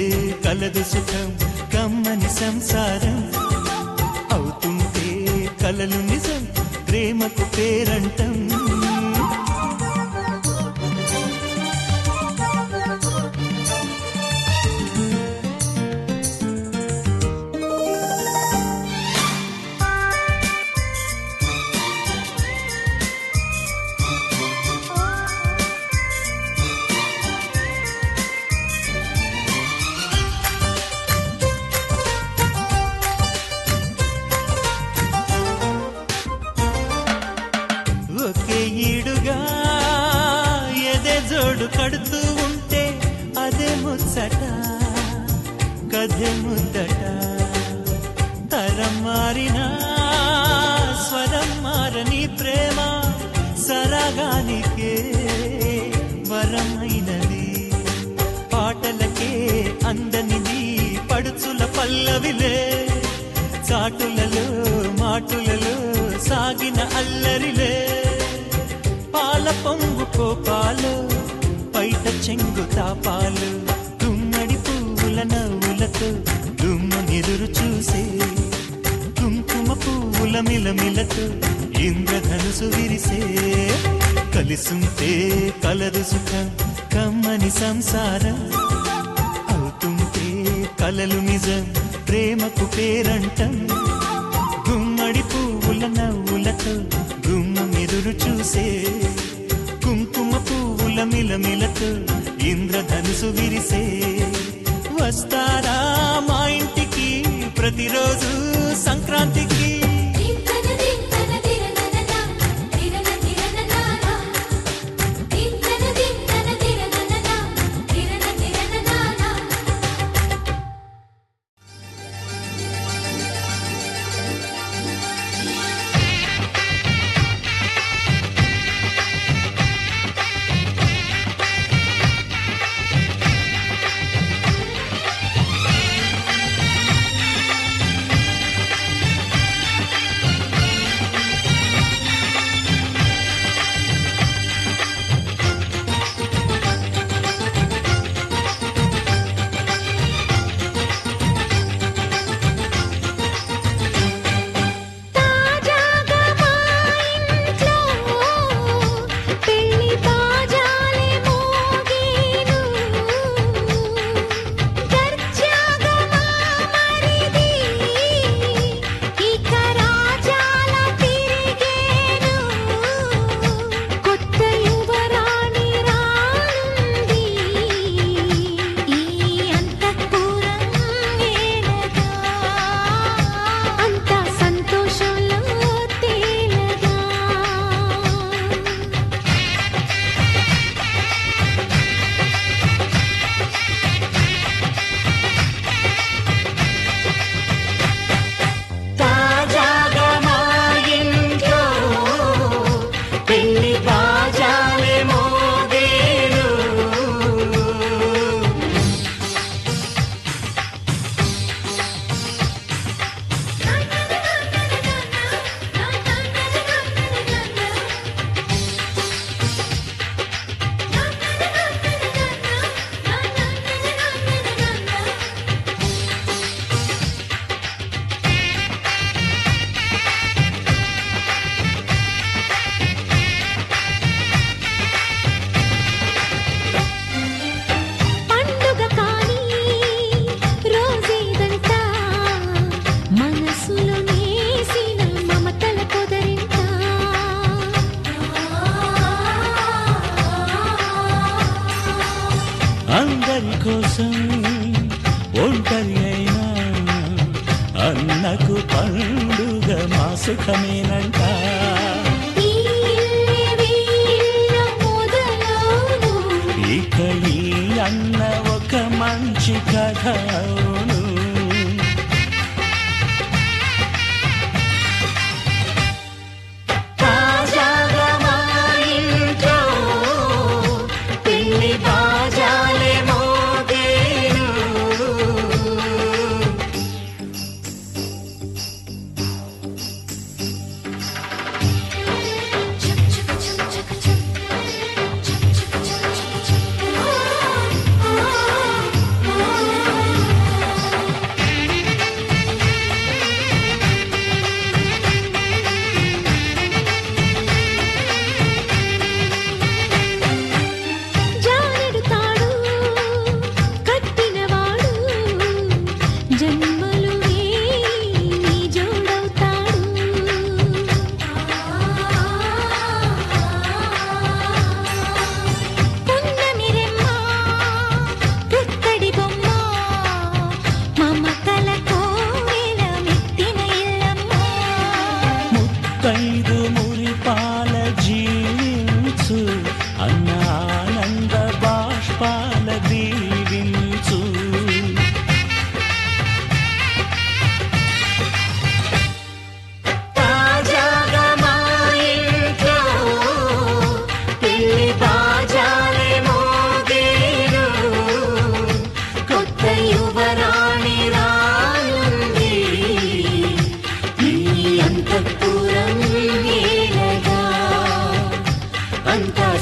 కలదు సుఖం, కమ్మని సంసారం అవుతుంటే కలలు నిజం, ప్రేమకు పేరంటం. ఒకే ఈడుగా ఎదే జోడు కడుతూ ఉంటే, అదే ముచ్చట కథే ముద్దట. తరం మారినా స్వరం మారని ప్రేమ, సరగానికే వరమైనది. పాటలకే అందనిది పడుచుల పల్లవిలే, చాటులలో మాటులలో సాగిన అల్లరిలే. పాల పొంగు కోపాలు, పైట చెంగు తాపాలు, గుమ్మడి పువ్వుల నవ్వులతో గుమ్మనెదురు చూసే, కుంకుమ పువ్వుల మిలమిలతో ఇంద్రధనుసు విరిసే. కలిసుంటే కలదు సుఖం కమ్మని సంసారం అవుతుంటే కలలు నిజం ప్రేమకు పేరంటం గుమ్మడి పువ్వుల నవ్వులతో గుమ్మం ఎదురు చూసే కుంకుమ పువ్వుల మిలమిలతో ఇంద్రధనుసు విరిసే వస్తారా మా ఇంటికి ప్రతిరోజు సంక్రాంతికి అందరి కోసం ఒంటరి అయినా అన్నకు పండుగ మా సుఖమేనంట ఇక ఈ అన్న ఒక మంచి కథ అవును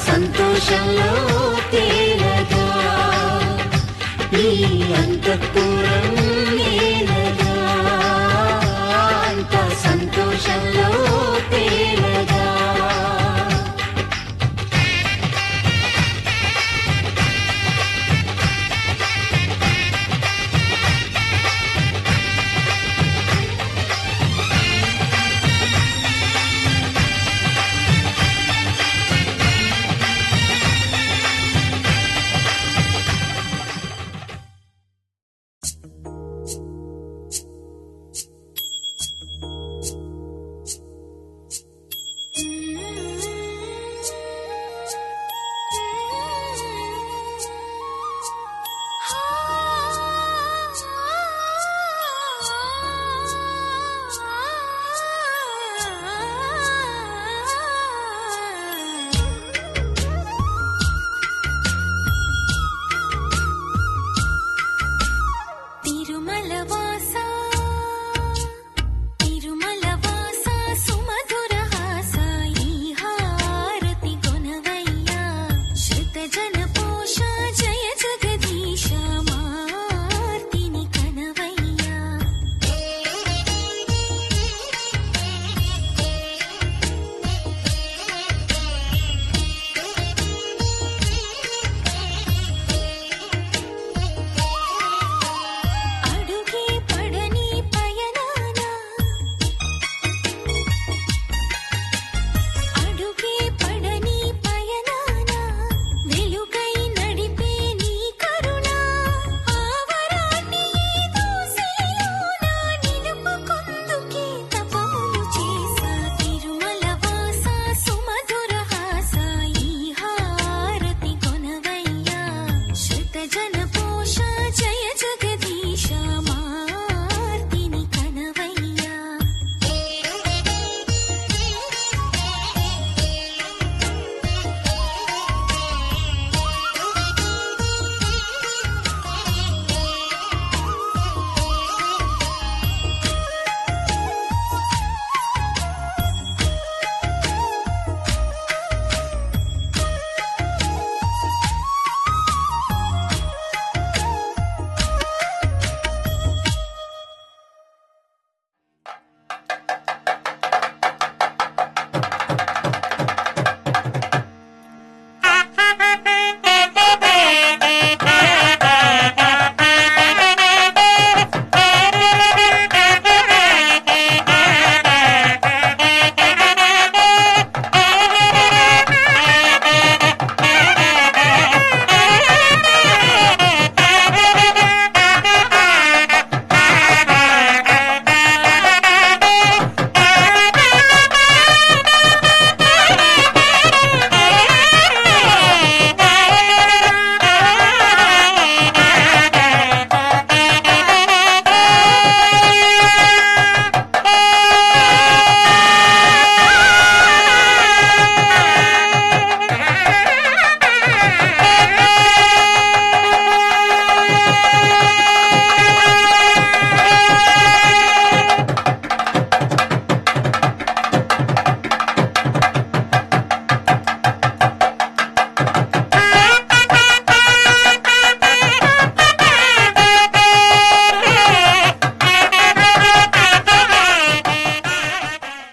సంతోషంలో తేలగా ఈ అంతఃపురం